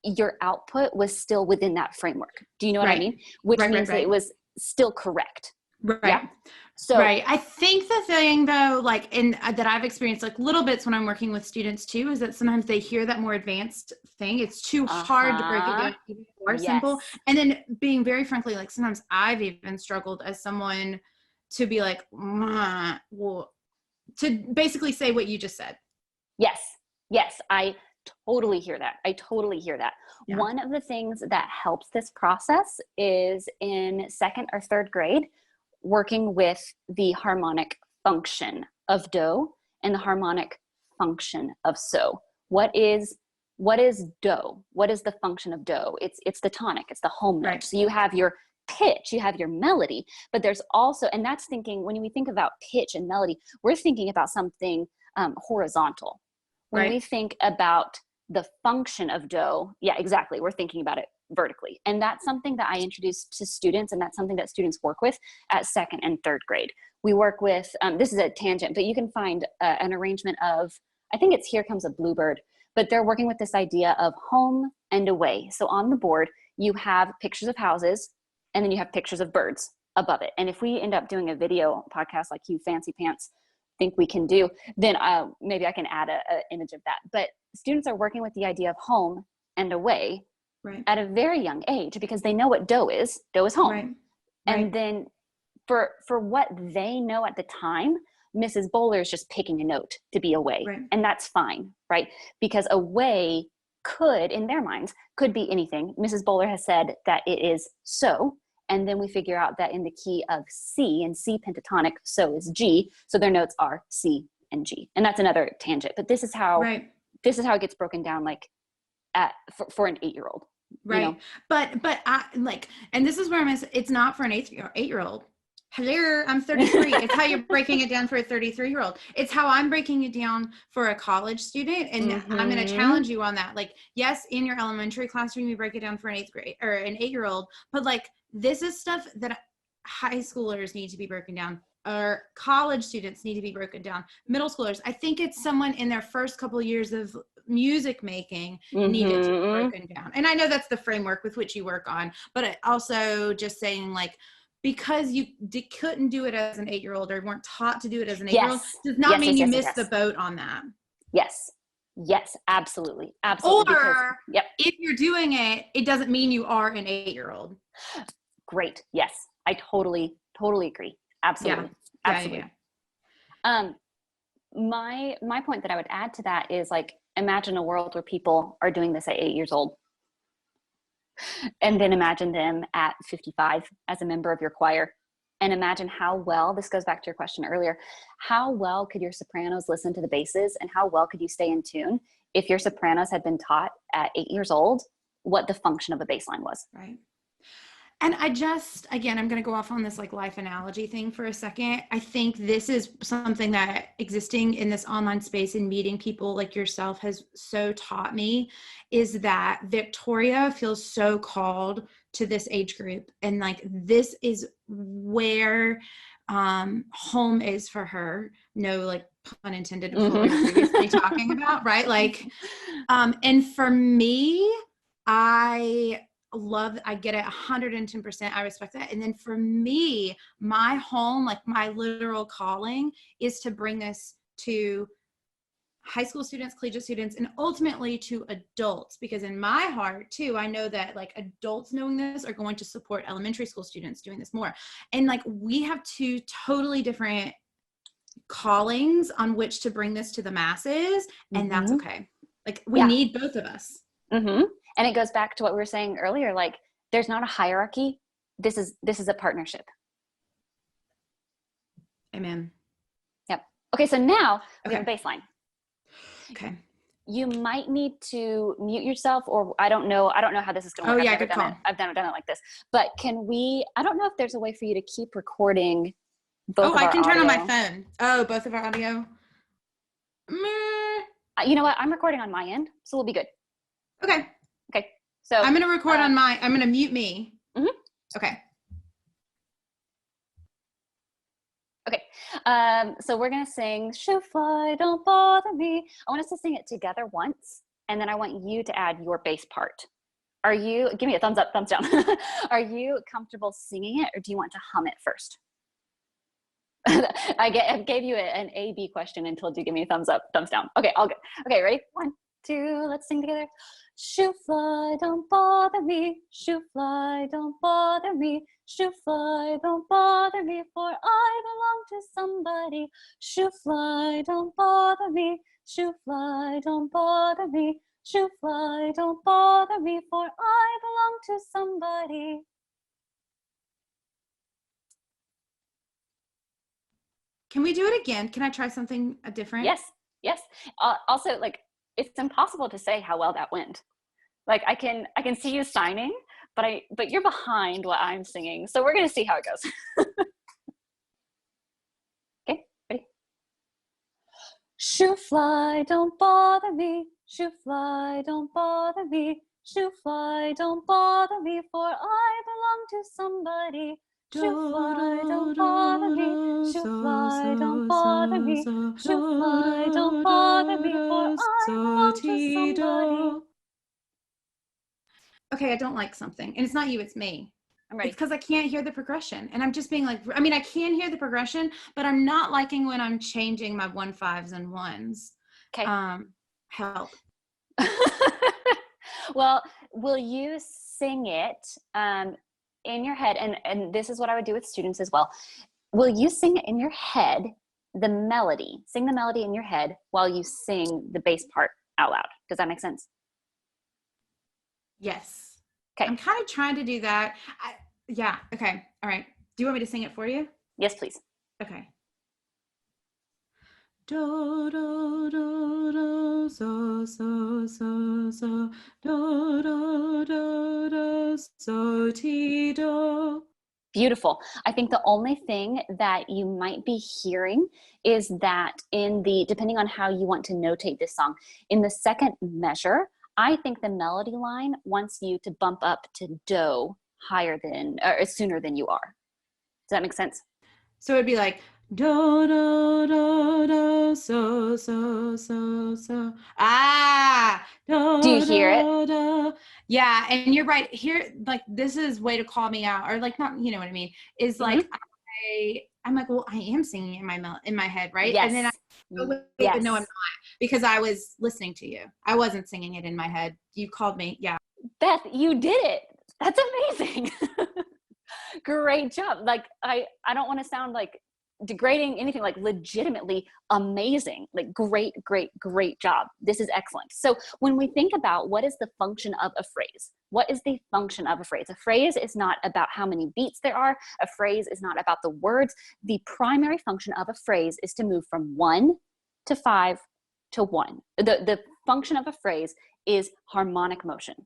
your output was still within that framework. Do you know what I mean? Which means that it was still correct. Right. Yeah? So I think the thing though, like that I've experienced like little bits when I'm working with students too, is that sometimes they hear that more advanced thing. It's too hard to break it down even more simple. And then being very frankly, like sometimes I've even struggled as someone to be like, well, to basically say what you just said. Yes. I totally hear that. Yeah. One of the things that helps this process is in 2nd or 3rd grade, working with the harmonic function of do and the harmonic function of so. What is do? What is the function of do? It's the tonic, it's the home note. Right. So you have your pitch, you have your melody, but there's also, and that's thinking, when we think about pitch and melody, we're thinking about something horizontal. When we think about the function of do, yeah, exactly, we're thinking about it vertically. And that's something that I introduce to students, and that's something that students work with at 2nd and 3rd grade. We work with, this is a tangent, but you can find an arrangement of, I think it's Here Comes a Bluebird, but they're working with this idea of home and away. So on the board, you have pictures of houses, and then you have pictures of birds above it. And if we end up doing a video podcast like you fancy pants think we can do, then maybe I can add a image of that. But students are working with the idea of home and away at a very young age, because they know what do is home. Right. And then for what they know at the time, Mrs. Boler is just picking a note to be away. Right. And that's fine, right? Because away could, in their minds, could be anything. Mrs. Boler has said that it is so. And then we figure out that in the key of C, and C pentatonic, so is G. So their notes are C and G. And that's another tangent. But this is how it gets broken down, like for an 8-year-old. Right. You know? But I like, and this is where it's not for an 8-year-old. Hello, I'm 33. It's how you're breaking it down for a 33-year-old. It's how I'm breaking it down for a college student. And I'm going to challenge you on that. Like, yes, in your elementary classroom, you break it down for an 8th grade or an 8-year-old, but like, this is stuff that high schoolers need to be broken down, or college students need to be broken down, middle schoolers. I think it's someone in their first couple of years of music making needed to be broken down. And I know that's the framework with which you work on, but also just saying, like, because you couldn't do it as an 8-year-old or weren't taught to do it as an 8-year-old does not mean you missed the boat on that. Yes, absolutely. Or because, if you're doing it, it doesn't mean you are an 8-year-old. Great. Yes, I totally agree. Absolutely. Yeah. Absolutely. Yeah. My point that I would add to that is, like, imagine a world where people are doing this at 8 years old. And then imagine them at 55 as a member of your choir. And imagine how well, this goes back to your question earlier, how well could your sopranos listen to the basses, and how well could you stay in tune if your sopranos had been taught at 8 years old what the function of a bass line was? Right. And again, I'm going to go off on this like life analogy thing for a second. I think this is something that existing in this online space and meeting people like yourself has so taught me, is that Victoria feels so called to this age group. And like, this is where home is for her. No, like, pun intended, what we were previously talking about, right? Like, and for me, I get it 110%. I respect that. And then for me, my home, like my literal calling, is to bring this to high school students, collegiate students, and ultimately to adults, because in my heart too, I know that like adults knowing this are going to support elementary school students doing this more. And like, we have two totally different callings on which to bring this to the masses, and that's okay. Like, we need both of us. And it goes back to what we were saying earlier, like, there's not a hierarchy. This is a partnership. Amen. Yep. Okay. So now we have a bass line. Okay. You might need to mute yourself, or I don't know how this is going to work. Good call. I've done it like this, but I don't know if there's a way for you to keep recording both of our audio. I can turn on my phone. Oh, both of our audio. You know what? I'm recording on my end, so we'll be good. Okay. So I'm going to record on I'm going to mute me. Okay. So we're going to sing "Shoe Fly, Don't Bother Me." I want us to sing it together once, and then I want you to add your bass part. Give me a thumbs up, thumbs down. Are you comfortable singing it, or do you want to hum it first? I gave you an A-B question and told you give me a thumbs up, thumbs down. Okay, all good. Okay, ready? 1, 2, let's sing together. Shoe fly, don't bother me. Shoe fly, don't bother me. Shoe fly, don't bother me, for I belong to somebody. Shoe fly, don't bother me. Shoe fly, don't bother me. Shoe fly, don't bother me, for I belong to somebody. Can we do it again? Can I try something different? Yes. Also, like, it's impossible to say how well that went. Like, I can see you signing, but you're behind what I'm singing. So we're going to see how it goes. Okay, ready? Shoe fly, don't bother me. Shoe fly, don't bother me. Shoe fly, don't bother me, for I belong to somebody. Shoe fly, don't bother me. Shoe fly, don't bother me. Shoe fly, don't bother me, for I belong to somebody. Okay, I don't like something. And it's not you, it's me. I'm ready. It's because I can't hear the progression. And I'm just being like, I mean, I can hear the progression, but I'm not liking when I'm changing my 1/5s and 1s. Okay. Help. Well, will you sing it in your head? And this is what I would do with students as well. Will you sing it in your head, the melody? Sing the melody in your head while you sing the bass part out loud. Does that make sense? Yes. Okay. I'm kind of trying to do that. Yeah. Okay. All right. Do you want me to sing it for you? Yes, please. Okay. Do do do do so so so so do do do do so ti do. Beautiful. I think the only thing that you might be hearing is that depending on how you want to notate this song, in the second measure, I think the melody line wants you to bump up to do higher than, or sooner than you are. Does that make sense? So it'd be like do do do do so so so so Do you hear it? do. Yeah, and you're right here. Like this is way to call me out, or like not. You know what I mean? Is like I'm like, well, I am singing in my head, right? Yes. And then wait, yes. but no, I'm not, because I was listening to you. I wasn't singing it in my head. You called me. Yeah. Beth, you did it. That's amazing. Great job. Like, I don't want to sound like degrading anything, like legitimately amazing, like great job. This is excellent. So when we think about what is the function of a phrase, what is the function of a phrase? A phrase is not about how many beats there are. A phrase is not about the words. The primary function of a phrase is to move from 1 to 5 to 1. The function of a phrase is harmonic motion,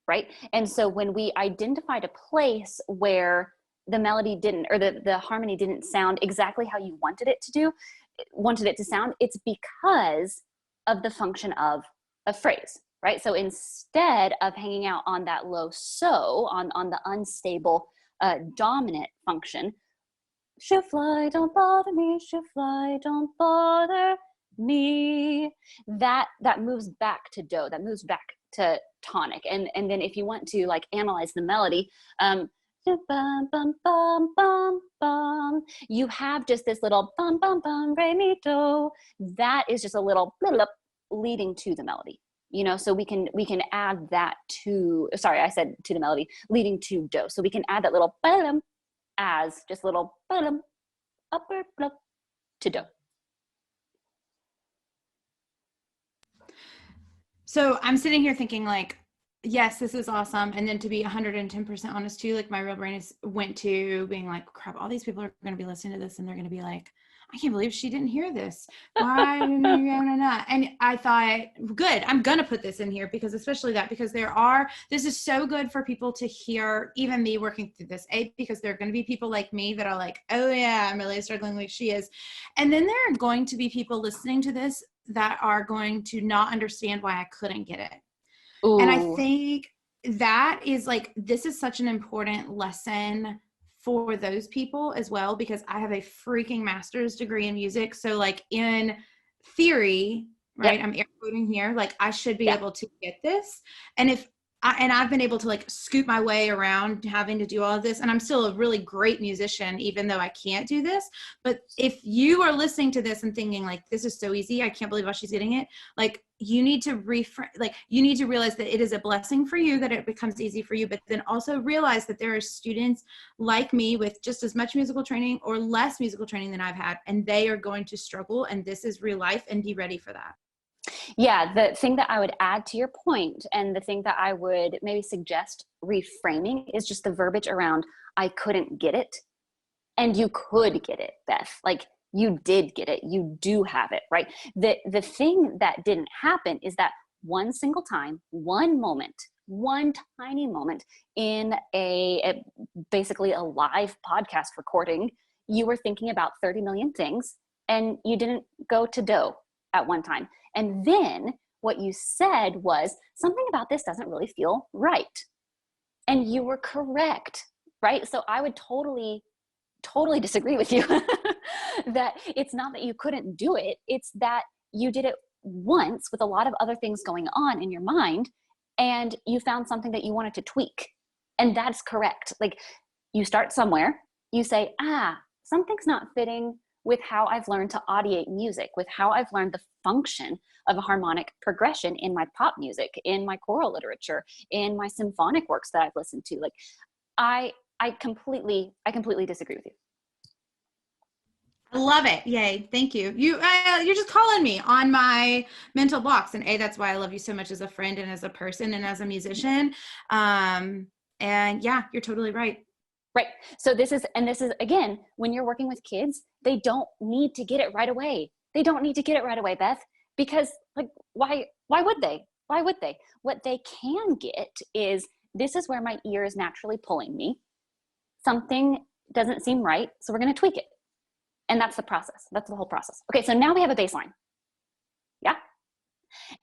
right? And so when we identified a place where the melody didn't, or the harmony didn't sound exactly how you wanted it to sound, it's because of the function of a phrase, right? So instead of hanging out on that low so, on the unstable dominant function, should fly, don't bother me, should fly, don't bother me, that moves back to do, that moves back to tonic. And then if you want to like analyze the melody, bum, bum, bum, bum, bum, you have just this little bum, bum, bum, re, mi, do. That is just a little leading to the melody, you know, so we can add that to, sorry, I said to the melody, leading to do. So we can add that little as just little upper to do. So I'm sitting here thinking like, yes, this is awesome. And then to be 110% honest too, like my real brain went to being like, crap, all these people are going to be listening to this and they're going to be like, I can't believe she didn't hear this. Why? And I thought, good, I'm going to put this in here because this is so good for people to hear, even me working through this, because there are going to be people like me that are like, oh yeah, I'm really struggling like she is. And then there are going to be people listening to this that are going to not understand why I couldn't get it. Ooh. And I think that is like, this is such an important lesson for those people as well, because I have a freaking master's degree in music. So like in theory, right, I'm air quoting here, like I should be able to get this. And I've been able to like scoot my way around having to do all of this. And I'm still a really great musician, even though I can't do this. But if you are listening to this and thinking like, this is so easy, I can't believe how she's getting it. Like you need to you need to realize that it is a blessing for you, that it becomes easy for you, but then also realize that there are students like me with just as much musical training or less musical training than I've had, and they are going to struggle, and this is real life, and be ready for that. Yeah, the thing that I would add to your point, and the thing that I would maybe suggest reframing, is just the verbiage around I couldn't get it. And you could get it, Beth. Like you did get it. You do have it, right? The thing that didn't happen is that one single time, one moment, one tiny moment in basically a live podcast recording, you were thinking about 30 million things and you didn't go to do at one time. And then what you said was, something about this doesn't really feel right. And you were correct, right? So I would totally disagree with you that it's not that you couldn't do it. It's that you did it once with a lot of other things going on in your mind, and you found something that you wanted to tweak. And that's correct. Like, you start somewhere, you say, something's not fitting with how I've learned to audiate music, with how I've learned the function of a harmonic progression in my pop music, in my choral literature, in my symphonic works that I've listened to. Like, I completely disagree with you. I love it. Yay. Thank you. You're just calling me on my mental blocks. And that's why I love you so much as a friend and as a person and as a musician. And yeah, you're totally right. Right. So this is again, when you're working with kids, they don't need to get it right away. They don't need to get it right away, Beth, because like, why would they? Why would they? What they can get is, this is where my ear is naturally pulling me. Something doesn't seem right, so we're going to tweak it. And that's the process. That's the whole process. Okay, so now we have a baseline. Yeah?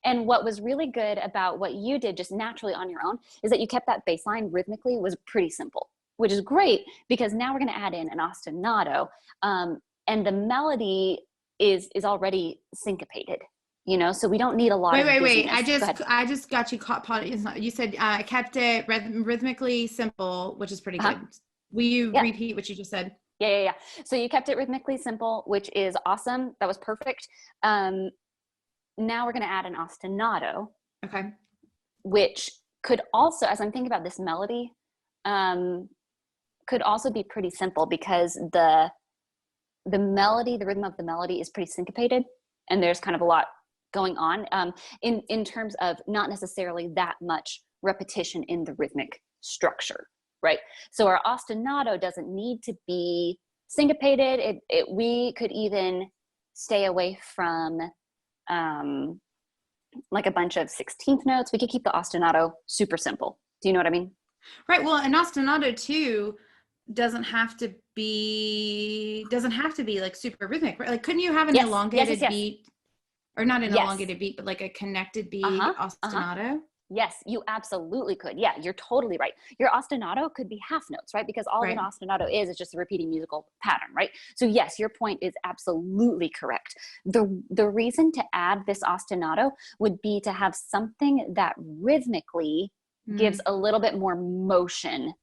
And what was really good about what you did just naturally on your own is that you kept that baseline rhythmically was pretty simple, which is great, because now we're going to add in an ostinato. And the melody is already syncopated, you know, so we don't need a lot of Wait. busyness. I just got you caught. You said I kept it rhythmically simple, which is pretty good. Will you repeat what you just said? Yeah. So you kept it rhythmically simple, which is awesome. That was perfect. Now we're going to add an ostinato. Okay. Which could also, as I'm thinking about this melody, could also be pretty simple, because the melody, the rhythm of the melody is pretty syncopated, and there's kind of a lot going on in terms of not necessarily that much repetition in the rhythmic structure. Right. So our ostinato doesn't need to be syncopated. We could even stay away from like a bunch of 16th notes. We could keep the ostinato super simple. Do you know what I mean? Right. Well, an ostinato too doesn't have to be like super rhythmic, right? Like, couldn't you have an elongated beat, or not an elongated beat, but like a connected beat ostinato? Yes, you absolutely could. Yeah, you're totally right. Your ostinato could be half notes, right? Because all an ostinato is just a repeating musical pattern, right? So yes, your point is absolutely correct. The reason to add this ostinato would be to have something that rhythmically gives a little bit more motion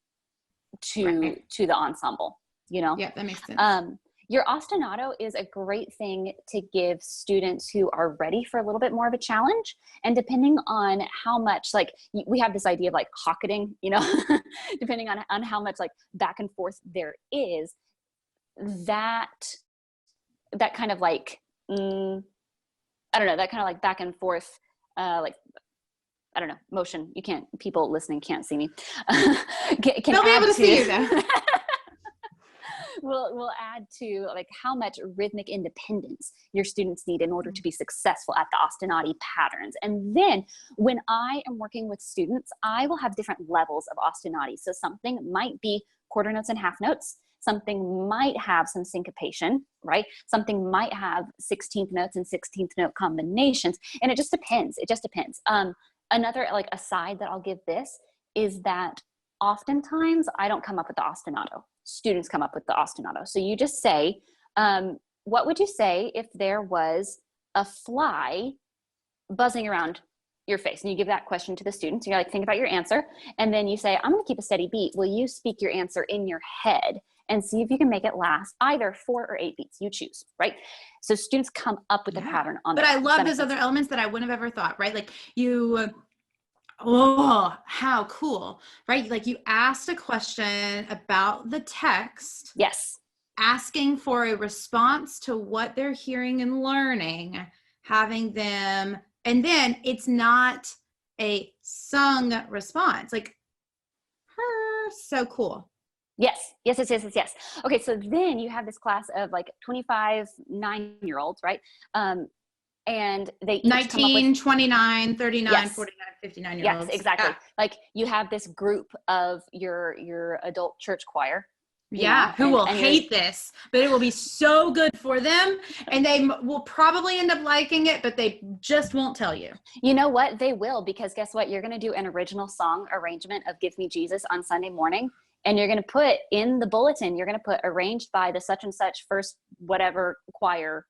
to the ensemble, you know? Yeah, that makes sense. Your ostinato is a great thing to give students who are ready for a little bit more of a challenge. And depending on how much, like, we have this idea of like hocketing, you know, depending on how much like back and forth there is, that kind of like, I don't know, that kind of like back and forth, like, I don't know, motion. People listening can't see me. They'll be able to see you though. We'll add to like how much rhythmic independence your students need in order to be successful at the ostinati patterns. And then when I am working with students, I will have different levels of ostinati. So something might be quarter notes and half notes. Something might have some syncopation, right? Something might have 16th notes and 16th note combinations. And it just depends. Another like aside that I'll give this is that oftentimes I don't come up with the ostinato. Students come up with the ostinato. So you just say, what would you say if there was a fly buzzing around your face? And you give that question to the students. You're like, think about your answer. And then you say, I'm going to keep a steady beat. Will you speak your answer in your head and see if you can make it last either 4 or 8 beats? You choose, right? So students come up with the pattern on that. But I love those other elements that I wouldn't have ever thought, right? Like oh, how cool, right? Like you asked a question about the text. Yes. Asking for a response to what they're hearing and learning, having them, and then it's not a sung response. Like, so cool. Yes. Okay, so then you have this class of like 25 9-year-olds, right? And they each 19, come up with 29, 39, 49, 59 year olds. Yes, exactly. Yeah. Like you have this group of your adult church choir. Who will hate this, but it will be so good for them. And they will probably end up liking it, but they just won't tell you. You know what? They will, because guess what? You're going to do an original song arrangement of Give Me Jesus on Sunday morning. And you're going to put in the bulletin, you're going to put arranged by the such and such first, whatever choir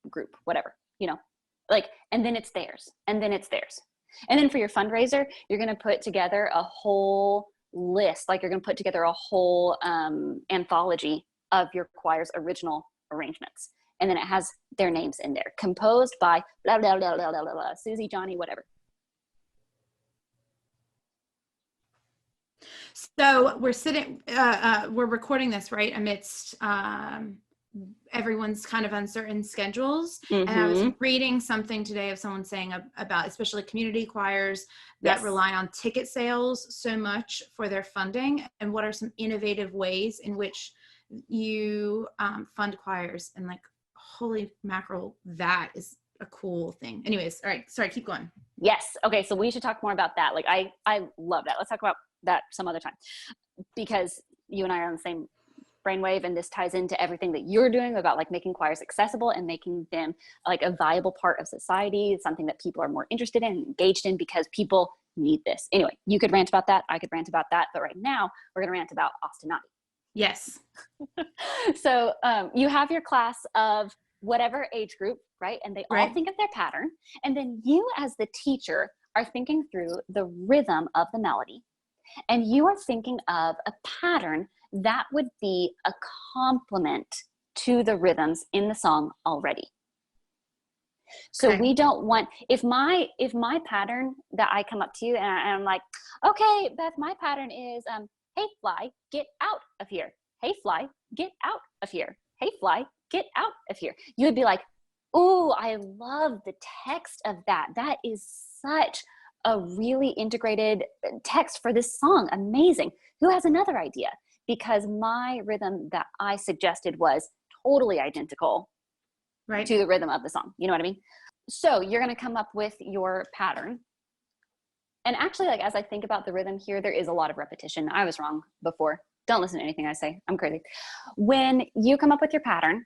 group, whatever, you know, like, and then it's theirs. And then for your fundraiser, you're going to put together a whole list, like you're going to put together a whole anthology of your choir's original arrangements. And then it has their names in there, composed by blah, blah, blah, blah, blah, blah, blah, Susie, Johnny, whatever. So we're sitting, we're recording this, right, amidst everyone's kind of uncertain schedules. And I was reading something today of someone saying about especially community choirs that rely on ticket sales so much for their funding, and what are some innovative ways in which you fund choirs. And like, holy mackerel, that is a cool thing. Anyways, all right, sorry, keep going. Yes. Okay, so we should talk more about that. Like I love that. Let's talk about that some other time, because you and I are on the same brainwave, and this ties into everything that you're doing about like making choirs accessible and making them like a viable part of society. It's something that people are more interested in and engaged in, because people need this. Anyway, you could rant about that, I could rant about that, but right now we're going to rant about ostinati. Yes. So you have your class of whatever age group, right? And they all think of their pattern, and then you as the teacher are thinking through the rhythm of the melody, and you are thinking of a pattern that would be a complement to the rhythms in the song already. So we don't want, if my pattern that I come up to you and I'm like, okay, Beth, my pattern is, hey fly, get out of here. Hey fly, get out of here. Hey fly, get out of here. You would be like, ooh, I love the text of that. That is such a really integrated text for this song. Amazing. Who has another idea? Because my rhythm that I suggested was totally identical to the rhythm of the song. You know what I mean? So you're going to come up with your pattern. And actually, like, as I think about the rhythm here, there is a lot of repetition. I was wrong before. Don't listen to anything I say. I'm crazy. When you come up with your pattern,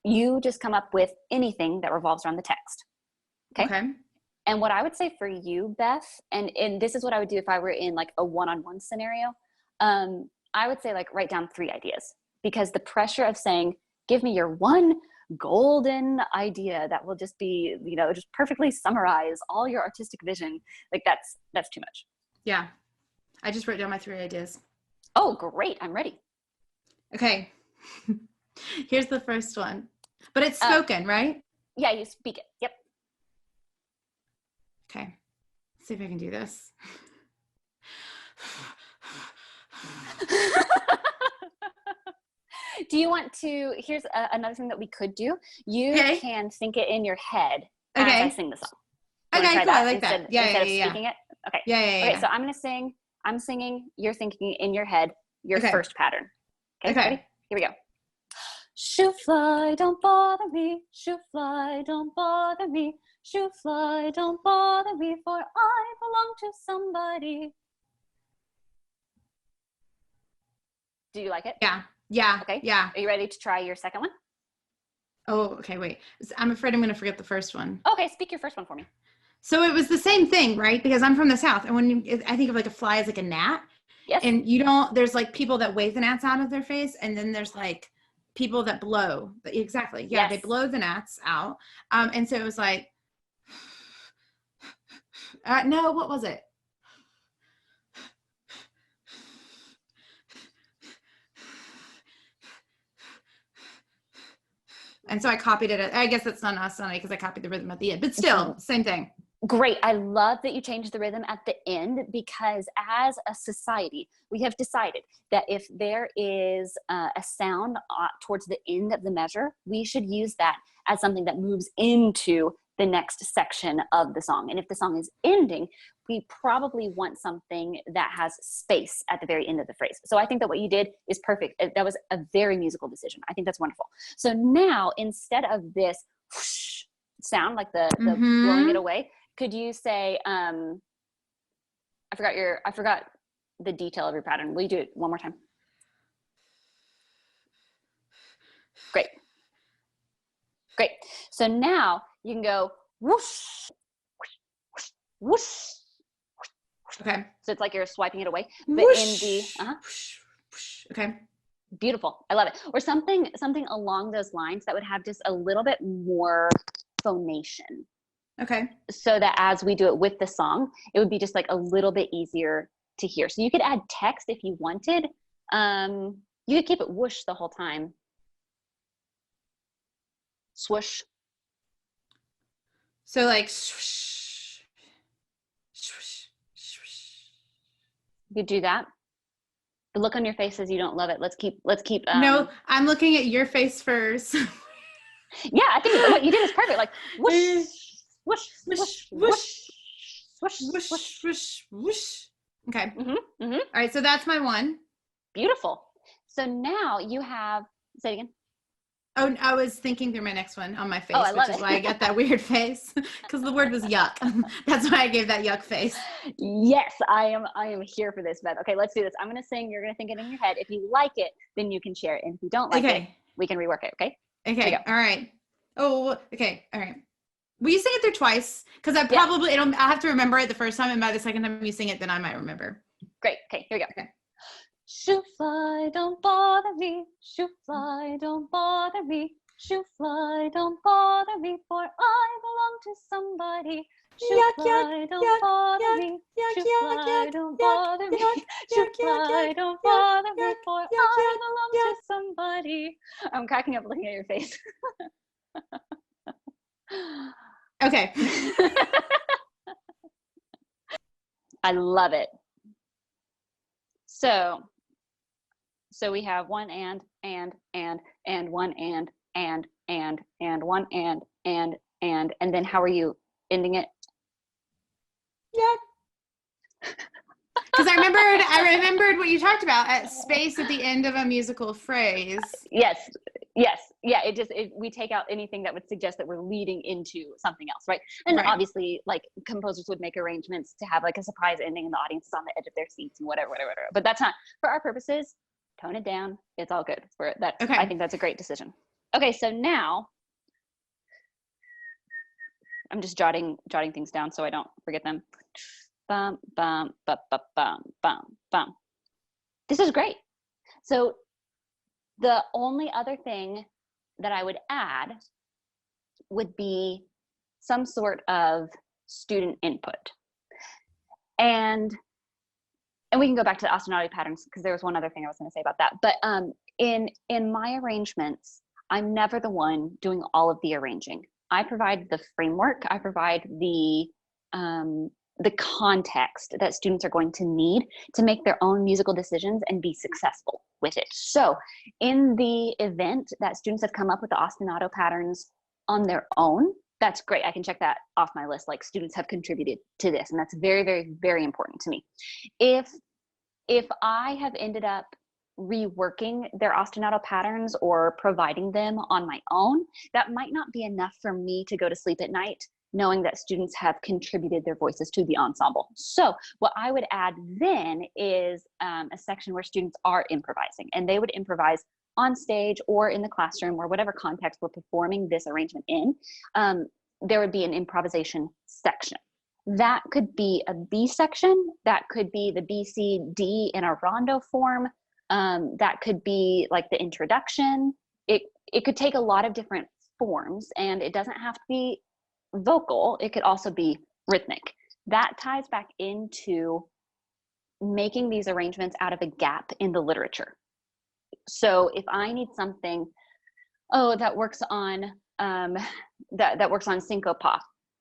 you just come up with anything that revolves around the text. Okay. And what I would say for you, Beth, and this is what I would do if I were in like a one-on-one scenario, I would say like write down 3 ideas, because the pressure of saying, give me your one golden idea that will just be, you know, just perfectly summarize all your artistic vision. Like that's too much. Yeah. I just wrote down my 3 ideas. Oh, great. I'm ready. Okay. Here's the first one, but it's spoken, right? Yeah, you speak it. Yep. Okay. Let's see if I can do this. Do you want to, here's another thing that we could do. You can think it in your head as I sing the song. Okay, cool. I like that. Instead of speaking it. Okay. Yeah. So I'm going to sing, I'm singing, you're thinking in your head, your first pattern. Okay. Ready? Here we go. Shoo fly, don't bother me. Shoo fly, don't bother me. Shoo fly, don't bother me, for I belong to somebody. Do you like it? Yeah. Okay. Yeah. Are you ready to try your second one? Oh, okay. Wait. I'm afraid I'm going to forget the first one. Okay. Speak your first one for me. So it was the same thing, right? Because I'm from the South. And I think of like a fly as like a gnat. Yes. And there's like people that wave the gnats out of their face. And then there's like people that blow. Exactly. Yeah. Yes. They blow the gnats out. And so it was like, no, what was it? And so I copied it. I guess that's not ostinati because I copied the rhythm at the end, but still, same thing. Great. I love that you changed the rhythm at the end, because as a society, we have decided that if there is a sound towards the end of the measure, we should use that as something that moves into the next section of the song. And if the song is ending, we probably want something that has space at the very end of the phrase. So I think that what you did is perfect. That was a very musical decision. I think that's wonderful. So now, instead of this whoosh sound, like the blowing it away, could you say, I forgot the detail of your pattern. Will you do it one more time? Great. So now you can go whoosh, whoosh, whoosh. Okay. So it's like you're swiping it away, but whoosh, in the whoosh, whoosh. Okay. Beautiful. I love it. Or something along those lines that would have just a little bit more phonation. Okay. So that as we do it with the song, it would be just like a little bit easier to hear. So you could add text if you wanted. You could keep it whoosh the whole time. Swoosh. So like swoosh, swoosh, swoosh. You do that. The look on your face says you don't love it. Let's keep. No, I'm looking at your face first. Yeah, I think what you did is perfect. Like whoosh, whoosh, Whoosh, whoosh, whoosh, whoosh, whoosh, whoosh. whoosh, whoosh. Okay. Mm-hmm. All right, so that's my one. Beautiful. So now you have, say it again. Oh, I was thinking through my next one on my face, I love which is it. why I got that weird face, because the word was yuck. That's why I gave that yuck face. Yes, I am here for this, Beth. Okay, let's do this. I'm going to sing. You're going to think it in your head. If you like it, then you can share it. And if you don't like it, we can rework it. Okay. Okay. All right. Oh, okay. All right. Will you sing it through twice? Because I probably, I have to remember it the first time, and by the second time you sing it, then I might remember. Great. Okay, here we go. Okay. Shoo fly, don't bother me. Shoo fly, don't bother me. Shoo fly, don't bother me, for I belong to somebody. Shoo fly, don't bother me. Shoo fly, don't bother me. Shoo fly, don't bother me, for I belong to somebody. I'm cracking up looking at your face. Okay. I love it. So we have one and one and one and then how are you ending it? Yeah. Because I remembered what you talked about at space at the end of a musical phrase. Yes. Yeah. We take out anything that would suggest that we're leading into something else, right? And obviously, like composers would make arrangements to have like a surprise ending, and the audience is on the edge of their seats and whatever. But that's not for our purposes. Tone it down. It's all good. Okay. I think that's a great decision. Okay, so now I'm just jotting things down so I don't forget them. Bum, bum, bum, bum, bum, bum, bum. This is great. So the only other thing that I would add would be some sort of student input. And we can go back to the ostinato patterns because there was one other thing I was going to say about that. But in my arrangements, I'm never the one doing all of the arranging. I provide the framework. I provide the context that students are going to need to make their own musical decisions and be successful with it. So in the event that students have come up with the ostinato patterns on their own, that's great. I can check that off my list. Like students have contributed to this, and that's very, very, very important to me. If I have ended up reworking their ostinato patterns or providing them on my own, that might not be enough for me to go to sleep at night knowing that students have contributed their voices to the ensemble. So what I would add then is a section where students are improvising, and they would improvise on stage or in the classroom or whatever context we're performing this arrangement in. There would be an improvisation section. That could be a B section. That could be the B, C, D in a rondo form. That could be like the introduction. It could take a lot of different forms, and it doesn't have to be vocal. It could also be rhythmic. That ties back into making these arrangements out of a gap in the literature. So if I need something, that works on that works on syncopa,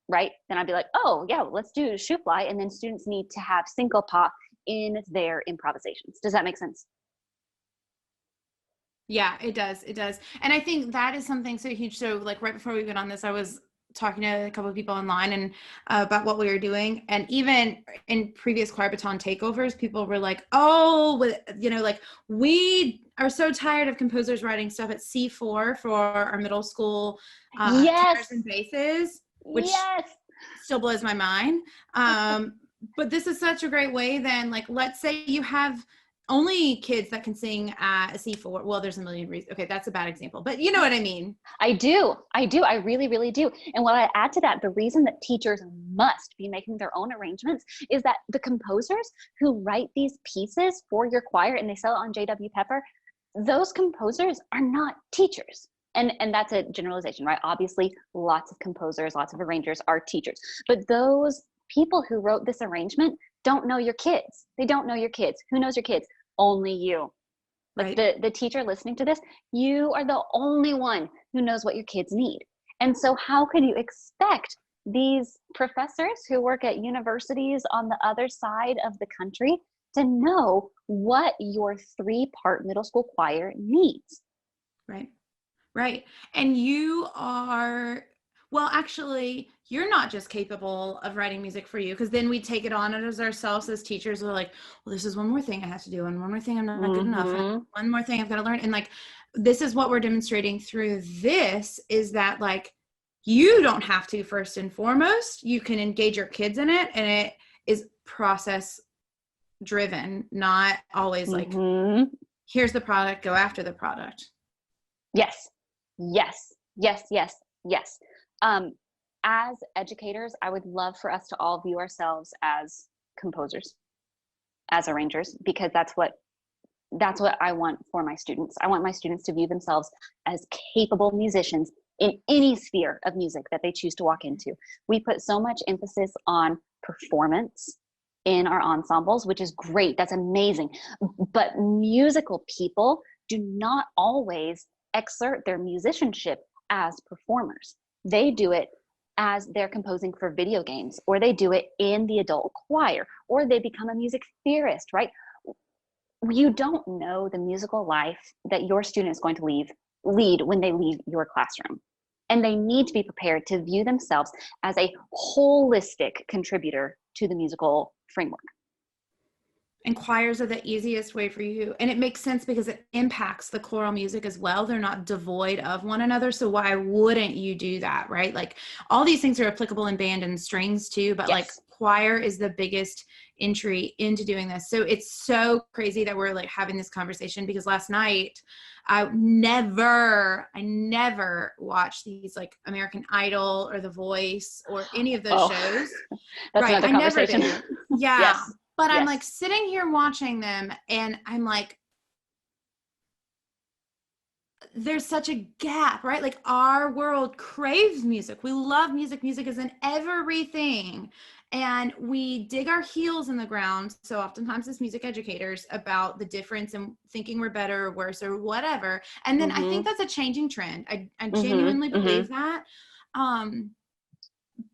right? Then I'd be like, oh yeah, let's do shoe fly, and then students need to have syncopa in their improvisations. Does that make sense? Yeah, it does. It does. And I think that is something so huge. So like right before we went on this, I was talking to a couple of people online and about what we were doing. And even in previous Choir Baton takeovers, people were like, like we are so tired of composers writing stuff at C4 for our middle school tenors and basses, which still blows my mind. But this is such a great way then, like, let's say you have only kids that can sing at a C4. Well, there's a million reasons. Okay, that's a bad example, but you know what I mean. I do. I really, really do. And what I add to that, the reason that teachers must be making their own arrangements is that the composers who write these pieces for your choir and they sell it on J.W. Pepper, those composers are not teachers. And that's a generalization, right? Obviously, lots of composers, lots of arrangers are teachers. But those people who wrote this arrangement, don't know your kids. They don't know your kids. Who knows your kids? Only you. Like the teacher listening to this, you are the only one who knows what your kids need. And so how can you expect these professors who work at universities on the other side of the country to know what your 3-part middle school choir needs? Right. And you are, well, actually, you're not just capable of writing music for you, because then we take it on as ourselves as teachers. We're like, well, this is one more thing I have to do, and one more thing I'm not good enough, and one more thing I've got to learn. And like, this is what we're demonstrating through this, is that like, you don't have to. First and foremost, you can engage your kids in it, and it is process driven, not always like, here's the product, go after the product. Yes. As educators, I would love for us to all view ourselves as composers, as arrangers, because that's what I want for my students. I want my students to view themselves as capable musicians in any sphere of music that they choose to walk into. We put so much emphasis on performance in our ensembles, which is great. That's amazing. But musical people do not always exert their musicianship as performers. They do it as they're composing for video games, or they do it in the adult choir, or they become a music theorist, right? You don't know the musical life that your student is going to lead when they leave your classroom. And they need to be prepared to view themselves as a holistic contributor to the musical framework. And choirs are the easiest way for you. And it makes sense because it impacts the choral music as well. They're not devoid of one another. So why wouldn't you do that, right? Like, all these things are applicable in band and strings too, but like choir is the biggest entry into doing this. So it's so crazy that we're like having this conversation, because last night I never watched these like American Idol or The Voice or any of those shows. That's another conversation. Never did. Yeah. Yes. But I'm like sitting here watching them, and I'm like, there's such a gap, right? Like, our world craves music. We love music. Music is in everything. And we dig our heels in the ground. So oftentimes as music educators about the difference and thinking we're better or worse or whatever. And then I think that's a changing trend. I genuinely believe that.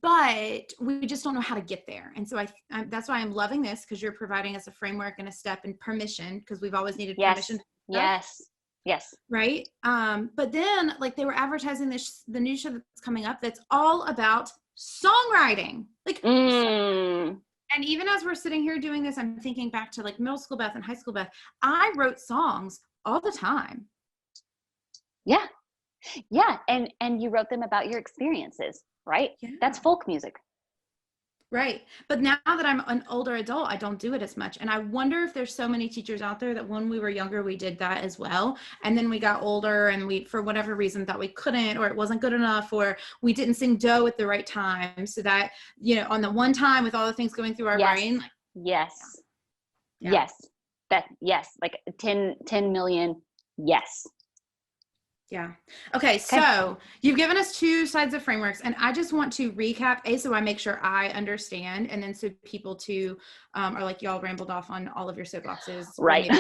But we just don't know how to get there. And so that's why I'm loving this, because you're providing us a framework and a step and permission, because we've always needed permission. Yes. Right. But then like they were advertising the new show that's coming up that's all about songwriting. Like, and even as we're sitting here doing this, I'm thinking back to like middle school Beth and high school Beth. I wrote songs all the time. Yeah. And you wrote them about your experiences. Right? Yeah. That's folk music. Right. But now that I'm an older adult, I don't do it as much. And I wonder if there's so many teachers out there that when we were younger, we did that as well. And then we got older and we, for whatever reason, thought we couldn't, or it wasn't good enough, or we didn't sing do at the right time. So that, on the one time with all the things going through our brain. Like, yes. Like 10 million. Yes. Yeah. Okay. So you've given us 2 sides of frameworks, and I just want to recap so I make sure I understand. And then so people too are like, y'all rambled off on all of your soapboxes. Right.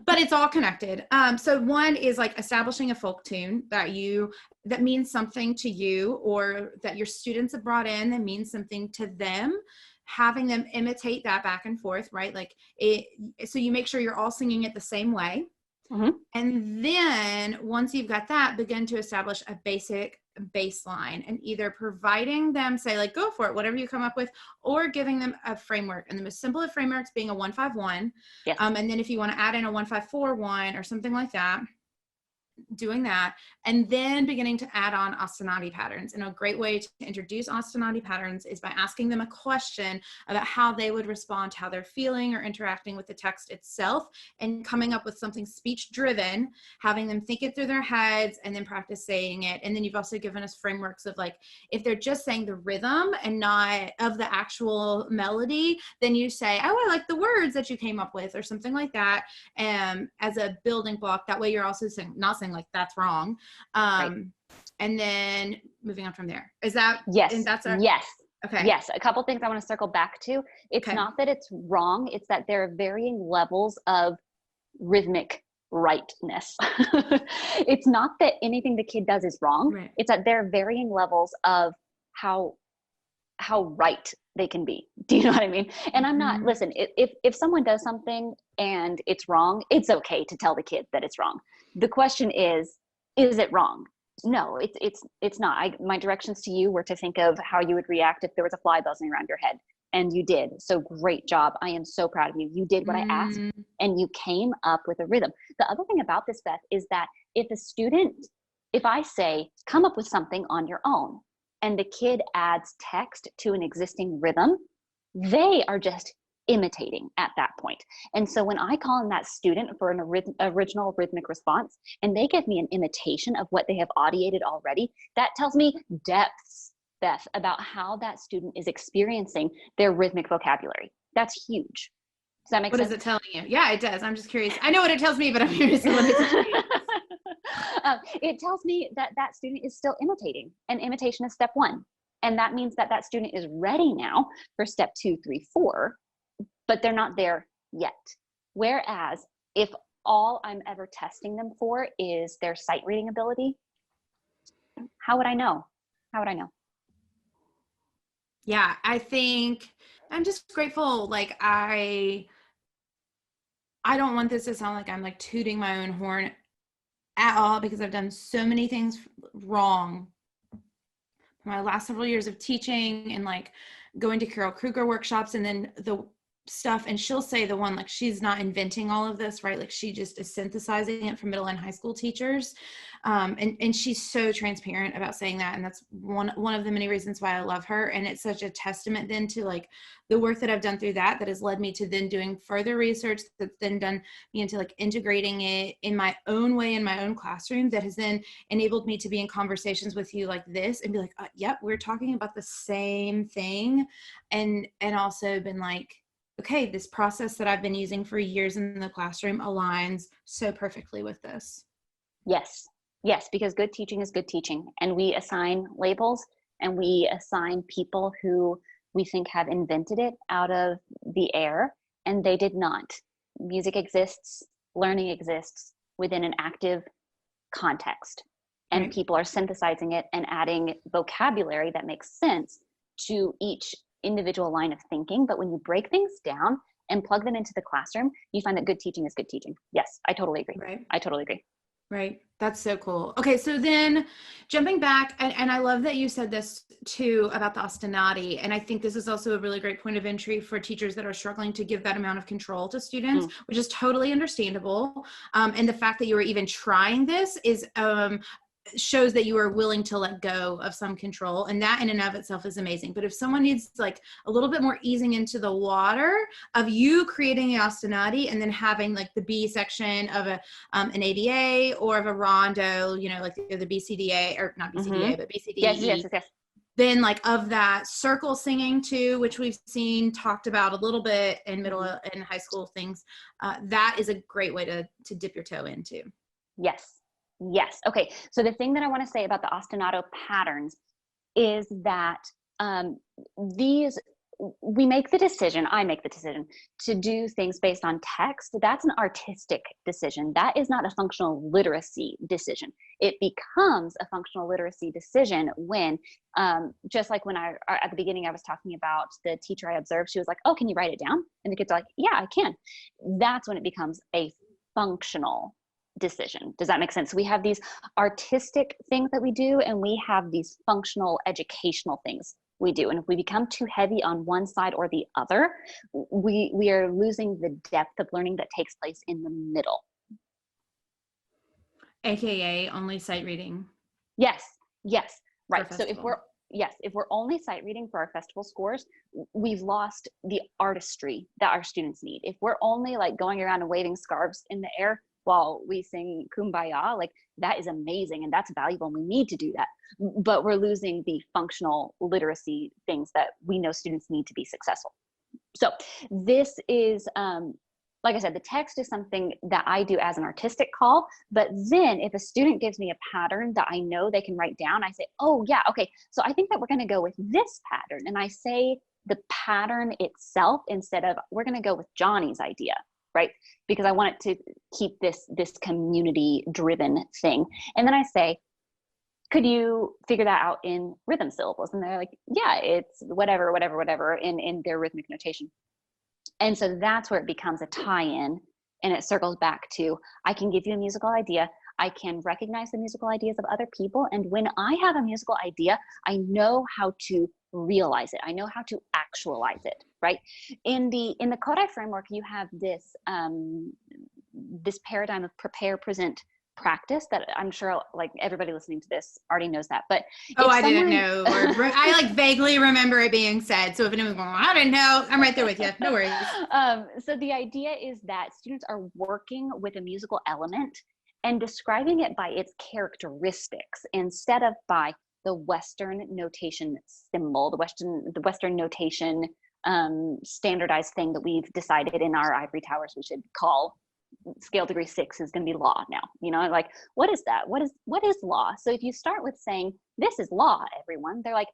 But it's all connected. So one is like establishing a folk tune that means something to you, or that your students have brought in that means something to them, having them imitate that back and forth, right? Like so you make sure you're all singing it the same way. And then once you've got that, begin to establish a basic baseline, and either providing them, say like, go for it, whatever you come up with, or giving them a framework. And the most simple of frameworks being a 1-5-1. Yes. And then if you want to add in a 1-5-4-1 or something like that, doing that, and then beginning to add on ostinati patterns. And a great way to introduce ostinati patterns is by asking them a question about how they would respond to how they're feeling or interacting with the text itself, and coming up with something speech driven, having them think it through their heads and then practice saying it. And then you've also given us frameworks of like, if they're just saying the rhythm and not of the actual melody, then you say, oh, I like the words that you came up with, or something like that, as a building block. That way you're also not saying like that's wrong. Right. And then moving on from there. Is that, yes. And that's our, yes. Okay. Yes, a couple things I want to circle back to. It's Okay. not that it's wrong, it's that there are varying levels of rhythmic rightness. It's not that anything the kid does is wrong. Right. It's that there are varying levels of how right they can be. Do you know what I mean? And I'm not, listen, if someone does something and it's wrong, it's okay to tell the kid that it's wrong. The question is it wrong? No, it's not. My directions to you were to think of how you would react if there was a fly buzzing around your head, and you did. So great job. I am so proud of you. You did what I asked, and you came up with a rhythm. The other thing about this, Beth, is that if I say, come up with something on your own, and the kid adds text to an existing rhythm, they are just imitating at that point. And so when I call in that student for an original rhythmic response, and they give me an imitation of what they have audiated already, that tells me depths, Beth, about how that student is experiencing their rhythmic vocabulary. That's huge. Does that make sense? What is it telling you? Yeah, it does. I'm just curious. I know what it tells me, but I'm curious what it tells you. It tells me that that student is still imitating, and imitation is step 1. And that means that that student is ready now for step 2, 3, 4, but they're not there yet. Whereas if all I'm ever testing them for is their sight reading ability, how would I know? How would I know? Yeah, I think I'm just grateful. Like I don't want this to sound like I'm like tooting my own horn at all, because I've done so many things wrong my last several years of teaching and like going to Carol Kruger workshops, and then the stuff, and she'll say the one, like, she's not inventing all of this, right? Like she just is synthesizing it from middle and high school teachers. And she's so transparent about saying that. And that's one of the many reasons why I love her. And it's such a testament then to like the work that I've done through that has led me to then doing further research that's then done me into like integrating it in my own way in my own classroom, that has then enabled me to be in conversations with you like this and be like, yep, we're talking about the same thing. And also been like, okay, this process that I've been using for years in the classroom aligns so perfectly with this. Yes. Yes, because good teaching is good teaching. And we assign labels and we assign people who we think have invented it out of the air, and they did not. Music exists, learning exists within an active context, and Right. People are synthesizing it and adding vocabulary that makes sense to each individual line of thinking. But when you break things down and plug them into the classroom, you find that good teaching is good teaching. Yes, I totally agree. Right. I totally agree. Right. That's so cool. Okay. So then jumping back, and I love that you said this too about the ostinati. And I think this is also a really great point of entry for teachers that are struggling to give that amount of control to students, which is totally understandable. And the fact that you were even trying this is, shows that you are willing to let go of some control, and that in and of itself is amazing. But if someone needs like a little bit more easing into the water of you creating the ostinati and then having like the B section of an ADA or of a rondo, you know, like the BCDA, or not BCDA, but BCDE. Yes. Then like of that circle singing too, which we've seen talked about a little bit in middle and high school things, that is a great way to dip your toe into. Yes. Okay. So the thing that I want to say about the ostinato patterns is that we make the decision, I make the decision to do things based on text. That's an artistic decision. That is not a functional literacy decision. It becomes a functional literacy decision when, just like when at the beginning, I was talking about the teacher I observed, she was like, oh, can you write it down? And the kids are like, yeah, I can. That's when it becomes a functional decision. Does that make sense? We have these artistic things that we do, and we have these functional educational things we do. And if we become too heavy on one side or the other, we are losing the depth of learning that takes place in the middle. AKA only sight reading. Yes. Right. So if we're only sight reading for our festival scores, we've lost the artistry that our students need. If we're only like going around and waving scarves in the air while we sing Kumbaya, like that is amazing and that's valuable and we need to do that. But we're losing the functional literacy things that we know students need to be successful. So this is like I said, the text is something that I do as an artistic call. But then if a student gives me a pattern that I know they can write down, I say, oh yeah, okay, so I think that we're going to go with this pattern. And I say the pattern itself instead of, we're going to go with Johnny's idea, right? Because I want it to keep this community driven thing. And then I say, could you figure that out in rhythm syllables? And they're like, yeah, it's whatever in their rhythmic notation. And so that's where it becomes a tie-in, and it circles back to, I can give you a musical idea. I can recognize the musical ideas of other people. And when I have a musical idea, I know how to realize it. I know how to actualize it, right? In the Kodály framework, you have this, this paradigm of prepare, present, practice that I'm sure like everybody listening to this already knows that, but I didn't know, or I like vaguely remember it being said. So if anyone's going, I didn't know, I'm right there with you. No worries. So the idea is that students are working with a musical element and describing it by its characteristics instead of by the Western notation symbol, the Western notation standardized thing that we've decided in our ivory towers we should call scale degree 6 is going to be law now. You know, like, what is that? What is law? So if you start with saying, this is law, everyone, they're like,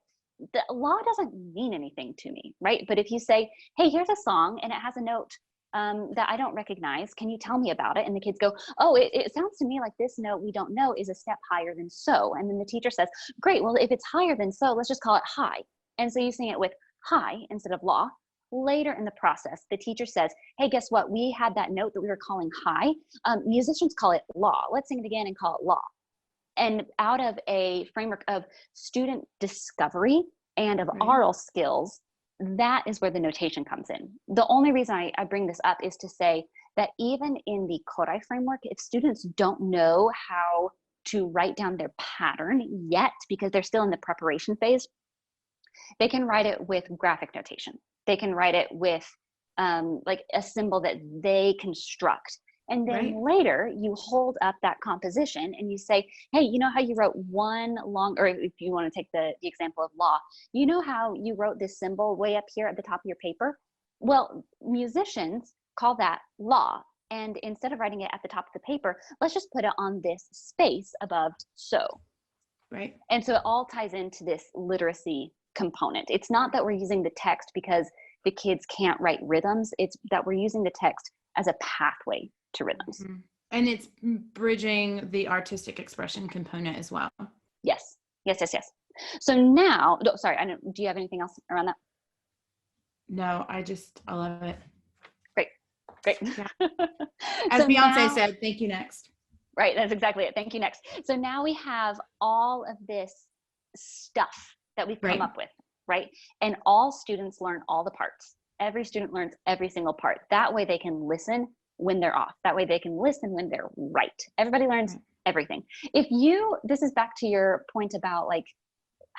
the law doesn't mean anything to me, right? But if you say, hey, here's a song and it has a note that I don't recognize, can you tell me about it? And the kids go, oh, it sounds to me like this note we don't know is a step higher than so. And then the teacher says, great, well, if it's higher than so, let's just call it high. And so you sing it with high instead of law. Later in the process, the teacher says, hey, guess what? We had that note that we were calling high. Musicians call it law. Let's sing it again and call it law. And out of a framework of student discovery and of aural skills, that is where the notation comes in. The only reason I bring this up is to say that even in the Kodály framework, if students don't know how to write down their pattern yet, because they're still in the preparation phase, they can write it with graphic notation. They can write it with like a symbol that they construct. And then later you hold up that composition and you say, hey, you know how you wrote one long, or if you want to take the example of law, you know how you wrote this symbol way up here at the top of your paper? Well, musicians call that law. And instead of writing it at the top of the paper, let's just put it on this space above so. Right. And so it all ties into this literacy component. It's not that we're using the text because the kids can't write rhythms. It's that we're using the text as a pathway to rhythms. Mm-hmm. And it's bridging the artistic expression component as well. Yes. So now, sorry, do you have anything else around that? No, I love it. Great. Yeah. As so Beyonce said, thank you next. Right, that's exactly it. Thank you next. So now we have all of this stuff that we've come up with, right? And all students learn all the parts. Every student learns every single part. That way they can listen when they're off. That way they can listen when they're right. Everybody learns everything. This is back to your point about like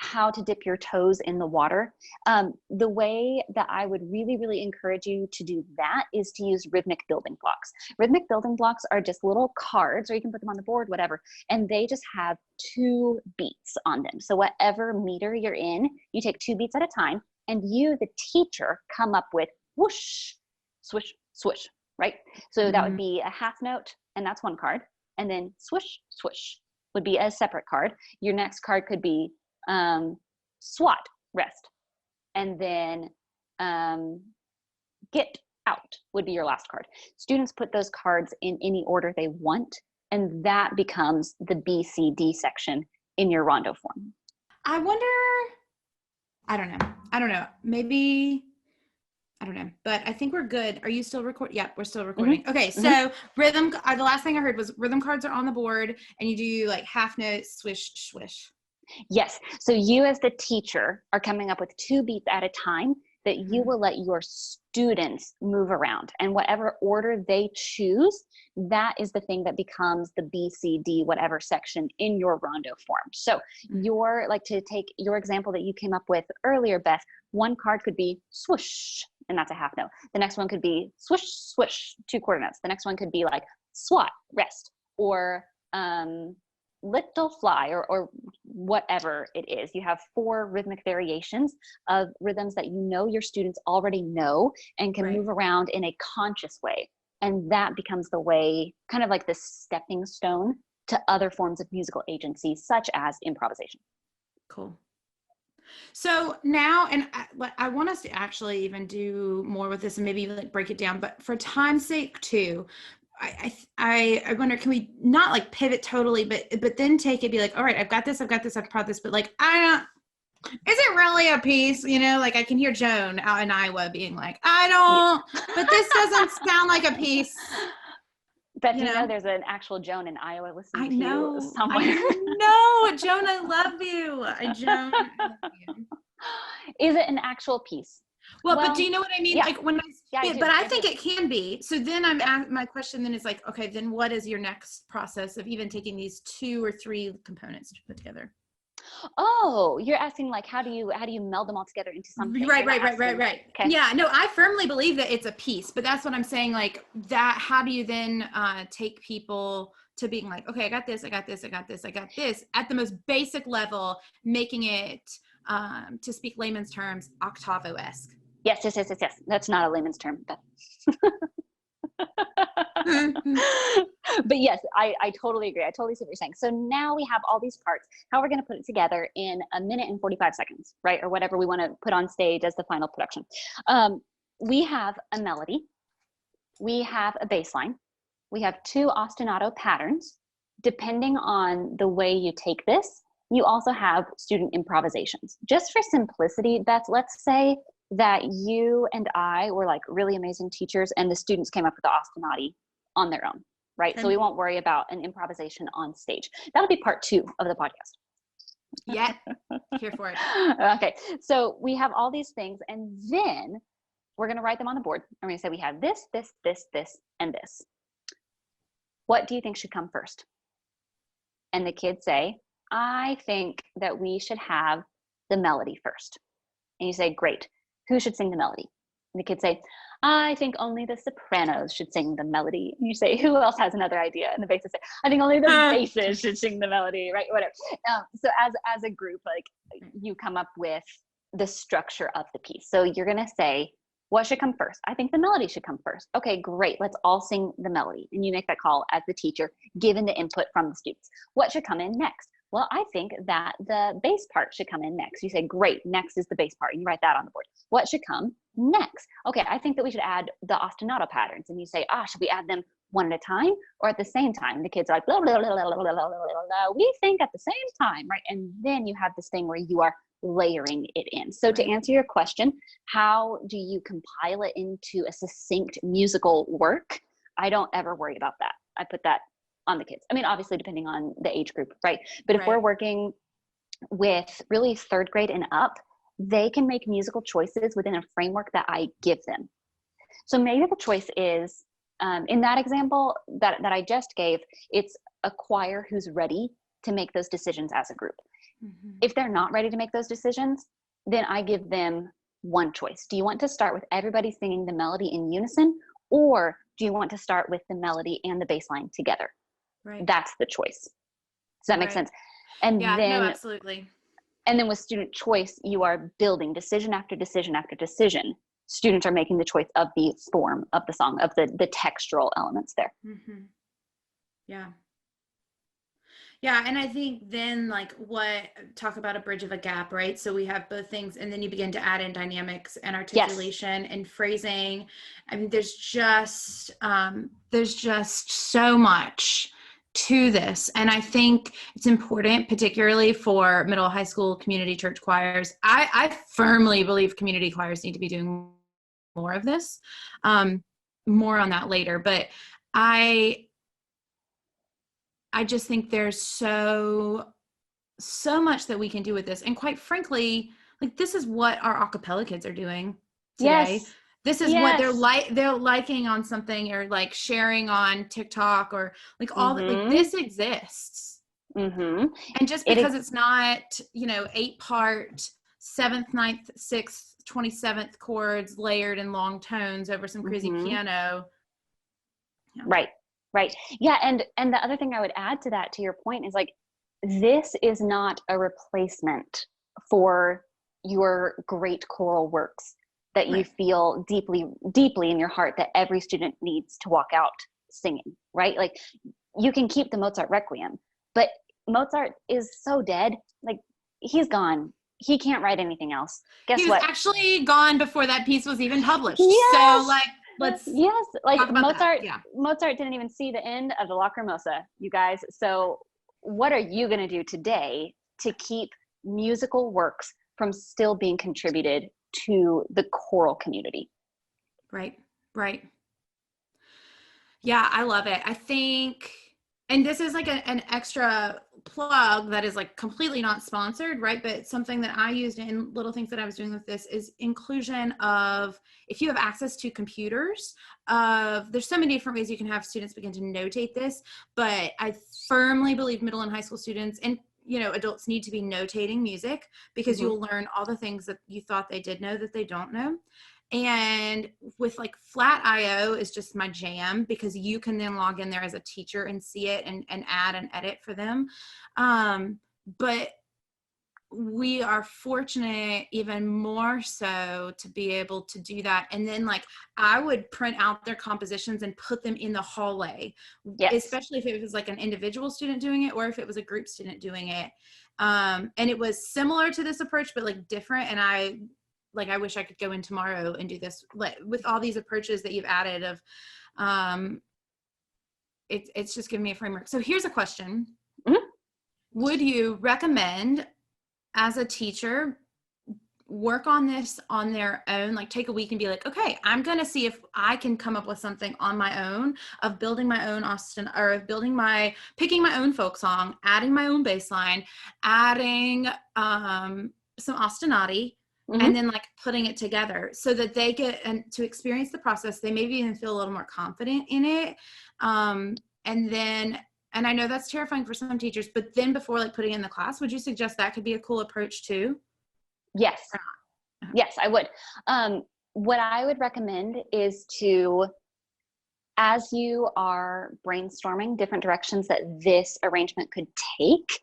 how to dip your toes in the water. The way that I would really, really encourage you to do that is to use rhythmic building blocks. Rhythmic building blocks are just little cards, or you can put them on the board, whatever, and they just have 2 beats on them. So whatever meter you're in, you take 2 beats at a time, and you, the teacher, come up with whoosh, swish, swish, right? So that would be a half note, and that's one card, and then swish, swish would be a separate card. Your next card could be swat, rest, and then get out would be your last card. Students put those cards in any order they want, and that becomes the BCD section in your rondo form. I wonder, I don't know, maybe, I don't know, but I think we're good. Are you still recording? Yeah, we're still recording. Okay, so rhythm, the last thing I heard was rhythm cards are on the board, and you do like half notes, swish, swish. Yes. So you as the teacher are coming up with 2 beats at a time that you will let your students move around, and whatever order they choose, that is the thing that becomes the BCD whatever section in your rondo form. So your, like, to take your example that you came up with earlier, Beth, one card could be swoosh, and that's a half note. The next one could be swish, swish, 2 quarter notes. The next one could be like swat, rest, or little fly, or whatever it is. You have 4 rhythmic variations of rhythms that you know your students already know and can move around in a conscious way. And that becomes the way, kind of like the stepping stone to other forms of musical agency, such as improvisation. Cool. So now, and I want us to actually even do more with this and maybe like break it down, but for time's sake too, I wonder, can we not like pivot totally, but then take it, be like, all right, I've got this, I've brought this, but like, is it really a piece? You know, like I can hear Joan out in Iowa being like, but this doesn't sound like a piece. Beth, you know, there's an actual Joan in Iowa listening to you somewhere. I know, Joan, I love you. Joan, I love you. Is it an actual piece? Well, but do you know what I mean? Yeah. Like when I think it can be. So then my question then is like, okay, then what is your next process of even taking these 2 or 3 components to put together? Oh, you're asking like, how do you meld them all together into something? Right. Okay. Yeah, no, I firmly believe that it's a piece, but that's what I'm saying. Like that, how do you then take people to being like, okay, I got this at the most basic level, making it, to speak layman's terms, octavo-esque. Yes. That's not a layman's term, but but yes, I totally agree. I totally see what you're saying. So now we have all these parts, how we're going to put it together in 1 minute and 45 seconds, right? Or whatever we want to put on stage as the final production. We have a melody. We have a bass line. We have 2 ostinato patterns. Depending on the way you take this, you also have student improvisations. Just for simplicity, Beth, let's say that you and I were like really amazing teachers and the students came up with the ostinati on their own, right? Okay. So we won't worry about an improvisation on stage. That'll be part 2 of the podcast. Yeah, here for it. Okay, so we have all these things and then we're gonna write them on the board. I'm gonna say we have this, and this. What do you think should come first? And the kids say, I think that we should have the melody first. And you say, great. Who should sing the melody? And the kids say, I think only the sopranos should sing the melody. And you say, who else has another idea? And the basses say, I think only the basses should sing the melody, right? Whatever. So as a group, like you come up with the structure of the piece. So you're going to say, what should come first? I think the melody should come first. Okay, great. Let's all sing the melody. And you make that call as the teacher, given the input from the students. What should come in next? Well, I think that the bass part should come in next. You say, great, next is the bass part. And you write that on the board. What should come next? Okay, I think that we should add the ostinato patterns. And you say, should we add them one at a time or at the same time? And the kids are like, blah, blah, blah, blah, blah, blah, blah, blah. We think at the same time, right? And then you have this thing where you are layering it in. So to answer your question, how do you compile it into a succinct musical work? I don't ever worry about that. I put that on the kids. I mean, obviously depending on the age group, right? But if we're working with really 3rd grade and up, they can make musical choices within a framework that I give them. So maybe the choice is, in that example that I just gave, it's a choir who's ready to make those decisions as a group. Mm-hmm. If they're not ready to make those decisions, then I give them one choice. Do you want to start with everybody singing the melody in unison, or do you want to start with the melody and the bass line together? Right. That's the choice. Does that make sense? And then, absolutely. And then with student choice, you are building decision after decision after decision. Students are making the choice of the form of the song, of the textural elements there. Mm-hmm. Yeah. Yeah, and I think then talk about a bridge of a gap, right? So we have both things, and then you begin to add in dynamics and articulation and phrasing. I mean, there's just so much to this. And I think it's important, particularly for middle high school community church choirs. I firmly believe community choirs need to be doing more of this. More on that later, but I just think there's so much that we can do with this. And quite frankly, like this is what our a cappella kids are doing today. Yes. This is what they're liking on something or like sharing on TikTok or like all like this exists. Mm-hmm. And just because it's not, 8-part 7th, 9th, 6th, 27th chords layered in long tones over some crazy piano. Yeah. Right. Yeah. And the other thing I would add to that, to your point, is like, this is not a replacement for your great choral works that you feel deeply, deeply in your heart that every student needs to walk out singing, right? Like you can keep the Mozart Requiem, but Mozart is so dead. Like he's gone. He can't write anything else. Guess He was what? actually gone before that piece was even published. Yes! So like, let's like talk about Mozart. that. Yeah. Mozart didn't even see the end of the Lacrimosa, you guys. So what are you going to do today to keep musical works from still being contributed to the choral community? Right. Yeah, I love it. I think, and this is like an extra plug that is like completely not sponsored, right? But something that I used in little things that I was doing with this is inclusion of, if you have access to computers, there's so many different ways you can have students begin to notate this, but I firmly believe middle and high school students and adults need to be notating music, because you'll learn all the things that you thought they did know that they don't know. And with like Flat IO is just my jam, because you can then log in there as a teacher and see it and add and edit for them. But we are fortunate even more so to be able to do that. And then like I would print out their compositions and put them in the hallway, especially if it was like an individual student doing it or if it was a group student doing it. And it was similar to this approach, but like different. And I wish I could go in tomorrow and do this with all these approaches that you've added of, it's just giving me a framework. So here's a question. Would you recommend as a teacher work on this on their own, like take a week and be like, okay, I'm going to see if I can come up with something on my own of building my own picking my own folk song, adding my own bass line, adding some ostinati, and then like putting it together so that they get to experience the process. They maybe even feel a little more confident in it. And I know that's terrifying for some teachers, but then before like putting it in the class, would you suggest that could be a cool approach too? Yes. Yes, I would. What I would recommend is to, as you are brainstorming different directions that this arrangement could take,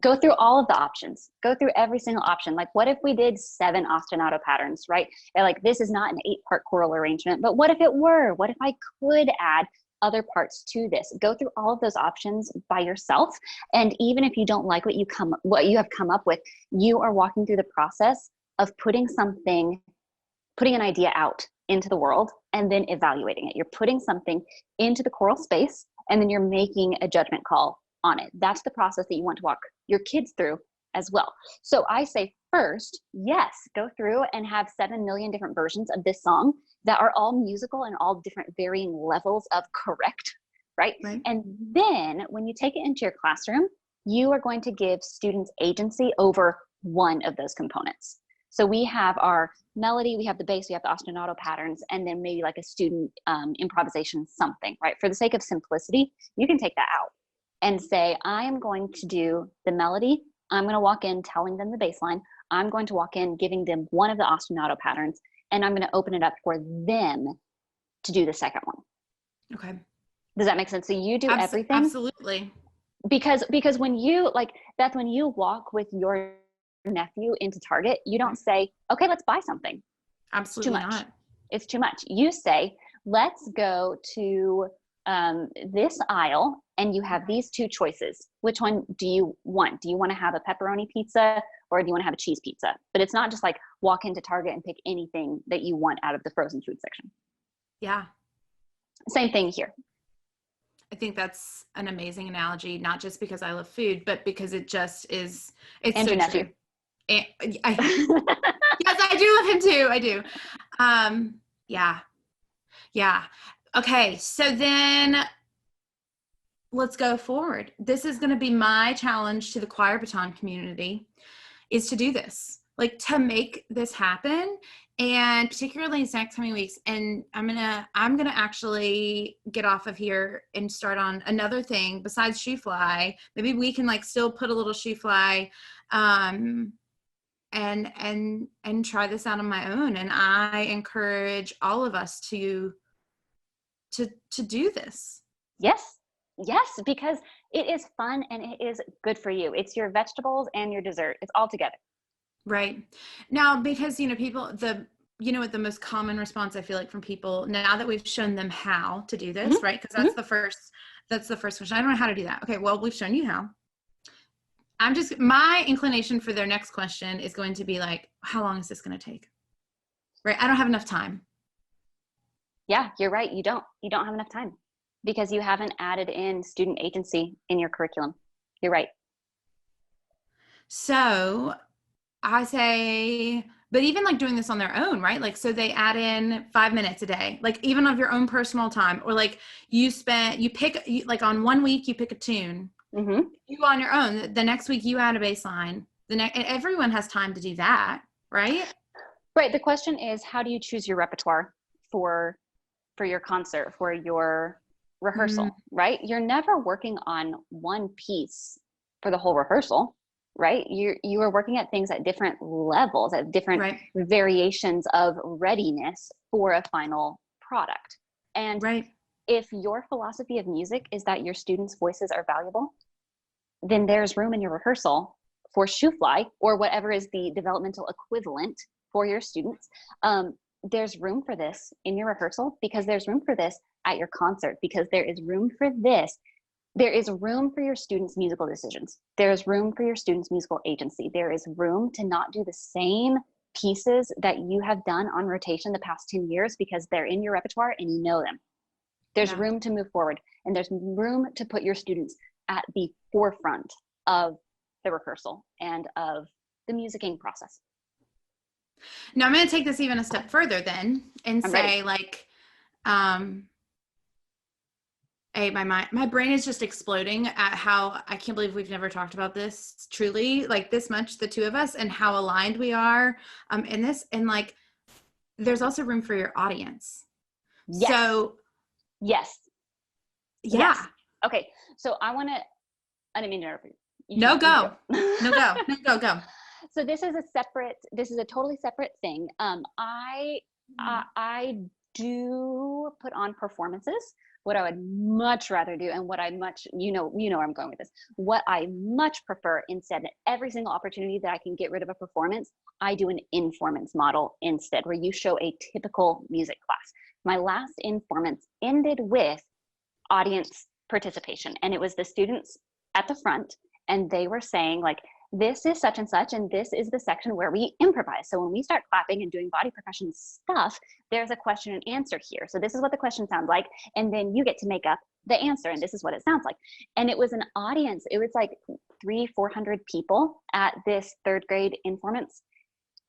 go through all of the options. Go through every single option. Like, what if we did 7 ostinato patterns, right? And like, this is not an 8-part choral arrangement, but what if it were? What if I could add other parts to this? Go through all of those options by yourself. And even if you don't like what you have come up with, you are walking through the process of putting an idea out into the world and then evaluating it. You're putting something into the choral space and then you're making a judgment call on it. That's the process that you want to walk your kids through as well. So I say first, yes, go through and have 7 million different versions of this song that are all musical and all different varying levels of correct, right? And then when you take it into your classroom, you are going to give students agency over one of those components. So we have our melody, we have the bass, we have the ostinato patterns, and then maybe like a student improvisation something, right? For the sake of simplicity, you can take that out and say, I am going to do the melody. I'm going to walk in telling them the bass line. I'm going to walk in giving them one of the ostinato patterns, and I'm going to open it up for them to do the second one. Okay. Does that make sense? So you do everything. Absolutely. Because when you, like, Beth, when you walk with your nephew into Target, you don't say, okay, let's buy something. Absolutely not. It's too much. You say, let's go to this aisle and you have these 2 choices. Which one do you want? Do you want to have a pepperoni pizza or do you want to have a cheese pizza? But it's not just like walk into Target and pick anything that you want out of the frozen food section. Yeah. Same thing here. I think that's an amazing analogy, not just because I love food, but because it just is, it's and so your nephew. True. And yes, I do love him too. I do. Yeah. Okay. So then let's go forward. This is going to be my challenge to the Choir Baton community, is to do this, like to make this happen. And particularly in the next coming weeks. And I'm gonna actually get off of here and start on another thing besides shoe fly. Maybe we can like still put a little shoe fly, and try this out on my own. And I encourage all of us to do this. Yes, because it is fun and it is good for you. It's your vegetables and your dessert. It's all together. Right. Now, because, people, you know what the most common response I feel like from people now that we've shown them how to do this, Mm-hmm. right? Because that's the first question. I don't know how to do that. Okay, well, we've shown you how. My inclination for their next question is going to be like, how long is this going to take? Right? I don't have enough time. Yeah, you're right. You don't have enough time because you haven't added in student agency in your curriculum. You're right. So I say, but even like doing this on their own, right? Like, so they add in 5 minutes a day, like even of your own personal time, or like like on 1 week, you pick a tune, Mm-hmm. you on your own. The next week you add a bass line. And everyone has time to do that, right? Right. The question is, how do you choose your repertoire for your concert, for your rehearsal, right? You're never working on one piece for the whole rehearsal, right? You are working at things at different levels, at different variations of readiness for a final product. And if your philosophy of music is that your students' voices are valuable, then there's room in your rehearsal for shoe fly or whatever is the developmental equivalent for your students. There's room for this in your rehearsal because there's room for this at your concert because there is room for this. There is room for your students' musical decisions. There's room for your students' musical agency. There is room to not do the same pieces that you have done on rotation the past 10 years because they're in your repertoire and you know them. There's room to move forward and there's room to put your students at the forefront of the rehearsal and of the musicking process. Now I'm going to take this even a step further then and say like, my brain is just exploding at how I can't believe we've never talked about this truly like this much, the two of us, and how aligned we are in this. And like, there's also room for your audience. Yes. So yes. Yeah. Yes. Okay. So I didn't mean to interrupt you. No, go. Go. So this is a totally separate thing. I do put on performances. What I would much rather do, and what I much, you know where I'm going with this. What I much prefer instead, every single opportunity that I can get rid of a performance, I do an informants model instead, where you show a typical music class. My last informants ended with audience participation, and it was the students at the front, and they were saying like, this is such and such, and this is the section where we improvise. So when we start clapping and doing body percussion stuff, there's a question and answer here. So this is what the question sounds like. And then you get to make up the answer. And this is what it sounds like. And it was an audience. It was like 300-400 people at this third grade informants.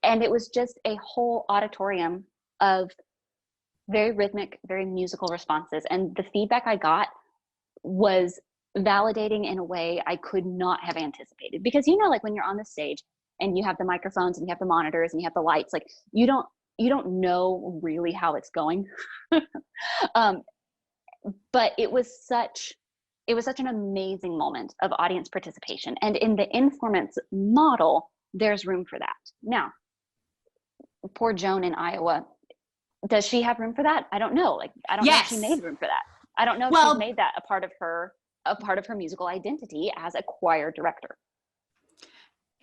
And it was just a whole auditorium of very rhythmic, very musical responses. And the feedback I got was validating in a way I could not have anticipated, because like when you're on the stage and you have the microphones and you have the monitors and you have the lights, like you don't know really how it's going. But it was such an amazing moment of audience participation, and in the informants model there's room for that. Now poor Joan in Iowa, does she have room for that? I don't know. Like I don't know if she made room for that. I don't know if she's made that a part of her musical identity as a choir director.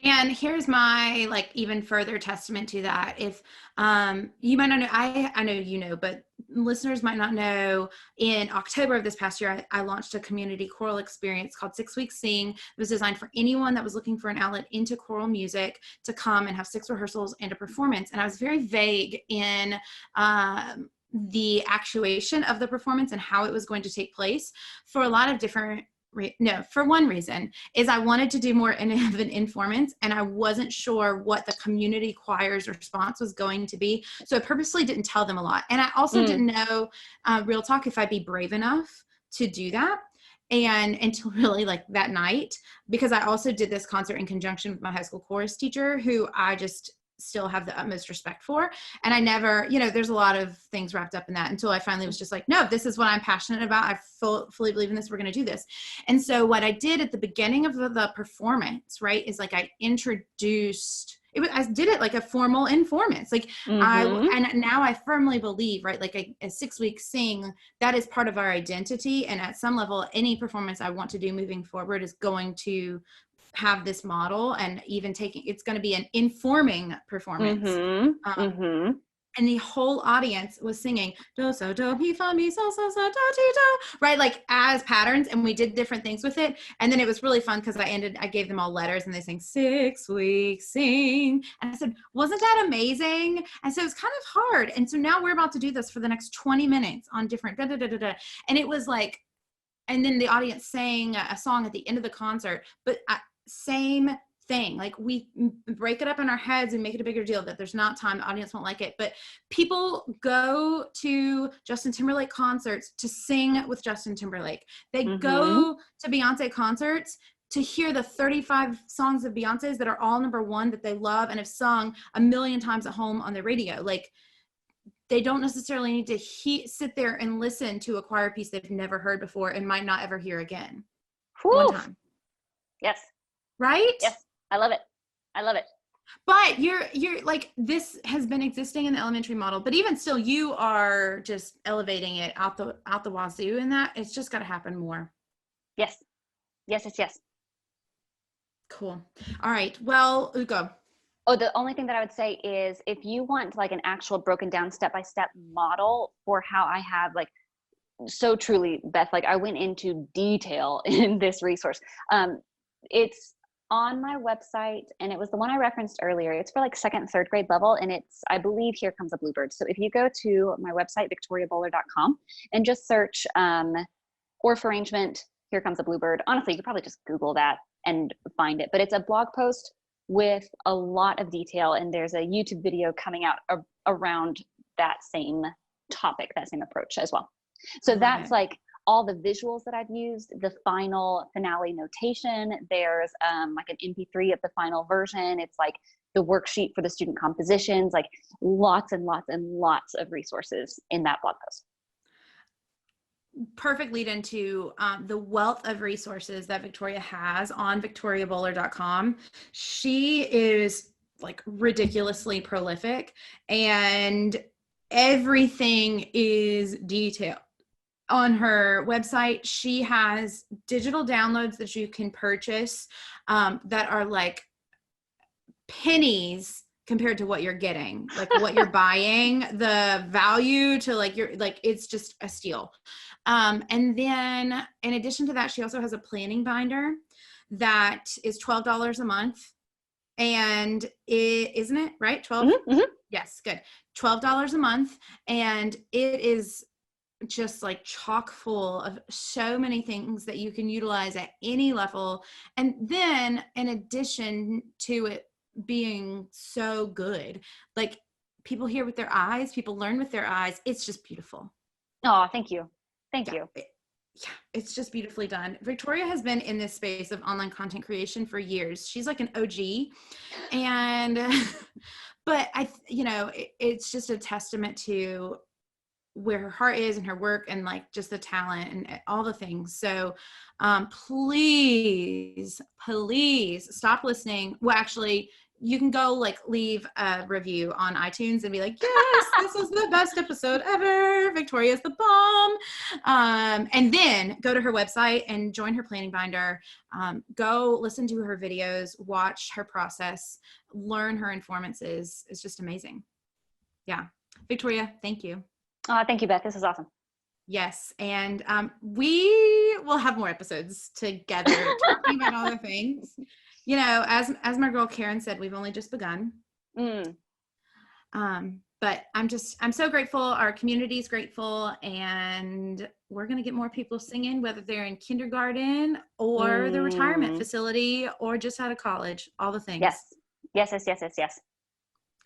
And here's my like even further testament to that. If you might not know, I know you know, but listeners might not know, in October of this past year, I launched a community choral experience called 6 Weeks Sing. It was designed for anyone that was looking for an outlet into choral music to come and have 6 rehearsals and a performance. And I was very vague in the actuation of the performance and how it was going to take place for a lot of different for one reason is I wanted to do more of an informants, and I wasn't sure what the community choir's response was going to be. So I purposely didn't tell them a lot. And I also didn't know, real talk, if I'd be brave enough to do that. And until really like that night, because I also did this concert in conjunction with my high school chorus teacher, who I just still have the utmost respect for. And I never, there's a lot of things wrapped up in that until I finally was just like, no, this is what I'm passionate about. I fully believe in this. We're going to do this. And so what I did at the beginning of the performance, right, is like I introduced, I did it like a formal informants. Like and now I firmly believe, right, like a 6 week sing, that is part of our identity. And at some level, any performance I want to do moving forward is going to have this model, and even it's going to be an informing performance. And the whole audience was singing do, so, do, mi, fa, mi, so, do, ti, do, right? Like as patterns. And we did different things with it. And then it was really fun because I gave them all letters and they sang 6 weeks, sing. And I said, wasn't that amazing? And so it's kind of hard. And so now we're about to do this for the next 20 minutes on different da, da, da, da, da. And it was like, and then the audience sang a song at the end of the concert, but same thing. Like we break it up in our heads and make it a bigger deal that there's not time, the audience won't like it, but people go to Justin Timberlake concerts to sing with Justin Timberlake. They go to Beyonce concerts to hear the 35 songs of Beyonce's that are all number one that they love and have sung a million times at home on the radio. Like they don't necessarily need to sit there and listen to a choir piece they've never heard before and might not ever hear again. Whew. One time. Yes. Right? Yes. I love it. I love it. But you're like, this has been existing in the elementary model, but even still, you are just elevating it out the wazoo, and that it's just got to happen more. Yes. Yes. Yes. Yes. Cool. All right. Well, Ugo. Oh, the only thing that I would say is if you want like an actual broken down step-by-step model for how I have like, so truly, Beth, like I went into detail in this resource. It's on my website, and it was the one I referenced earlier. It's for like 2nd and 3rd grade level, and it's, I believe, Here Comes a Bluebird. So if you go to my website, victoriaboler.com, and just search Orff arrangement, Here Comes a Bluebird. Honestly, you could probably just Google that and find it. But it's a blog post with a lot of detail, and there's a YouTube video coming out around that same topic, that same approach as well. So that's like all the visuals that I've used, the final finale notation. There's like an MP3 of the final version. It's like the worksheet for the student compositions, like lots and lots and lots of resources in that blog post. Perfect lead into the wealth of resources that Victoria has on victoriaboler.com. She is like ridiculously prolific, and everything is detailed. On her website, she has digital downloads that you can purchase that are like pennies compared to what you're getting, like what you're buying, the value to like it's just a steal. And then in addition to that, she also has a planning binder that is $12 a month. And isn't it right? 12? Mm-hmm. Yes, good. $12 a month. And it is just like chock full of so many things that you can utilize at any level. And then in addition to it being so good, like people hear with their eyes, people learn with their eyes. It's just beautiful. Oh, thank you. Thank you. Yeah, it's just beautifully done. Victoria has been in this space of online content creation for years. She's like an OG, and but it's just a testament to where her heart is and her work and like just the talent and all the things. So please stop listening. Well, actually, you can go like leave a review on iTunes and be like, yes, this was the best episode ever. Victoria's the bomb. And then go to her website and join her planning binder. Go listen to her videos, watch her process, learn her informances. It's just amazing. Yeah. Victoria, thank you. Thank you, Beth. This is awesome. Yes. And we will have more episodes together talking about all the things. You know, as my girl Karen said, we've only just begun. But I'm so grateful. Our community is grateful, and we're going to get more people singing, whether they're in kindergarten or the retirement facility or just out of college, all the things. Yes.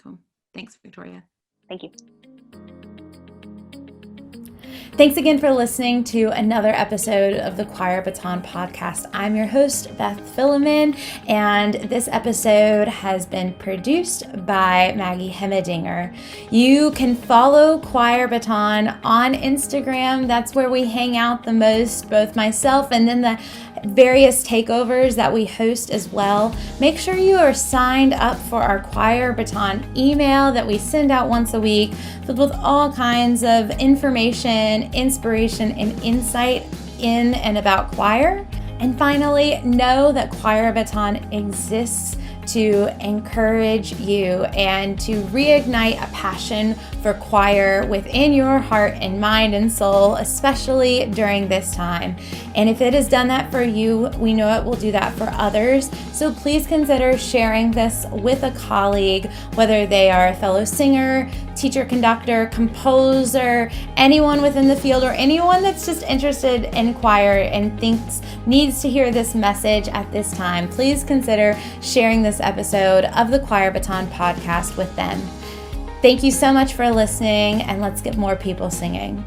Cool. Thanks, Victoria. Thank you. Thanks again for listening to another episode of the Choir Baton Podcast. I'm your host, Beth Philemon, and this episode has been produced by Maggie Hemmedinger. You can follow Choir Baton on Instagram. That's where we hang out the most, both myself and then the various takeovers that we host as well. Make sure you are signed up for our Choir Baton email that we send out once a week, filled with all kinds of information, inspiration, and insight in and about choir. And finally, know that Choir Baton exists to encourage you and to reignite a passion for choir within your heart and mind and soul, especially during this time. And if it has done that for you, we know it will do that for others. So please consider sharing this with a colleague, whether they are a fellow singer, teacher, conductor, composer, anyone within the field, or anyone that's just interested in choir and needs to hear this message at this time. Please consider sharing this episode of the Choir Baton Podcast with them. Thank you so much for listening, and let's get more people singing.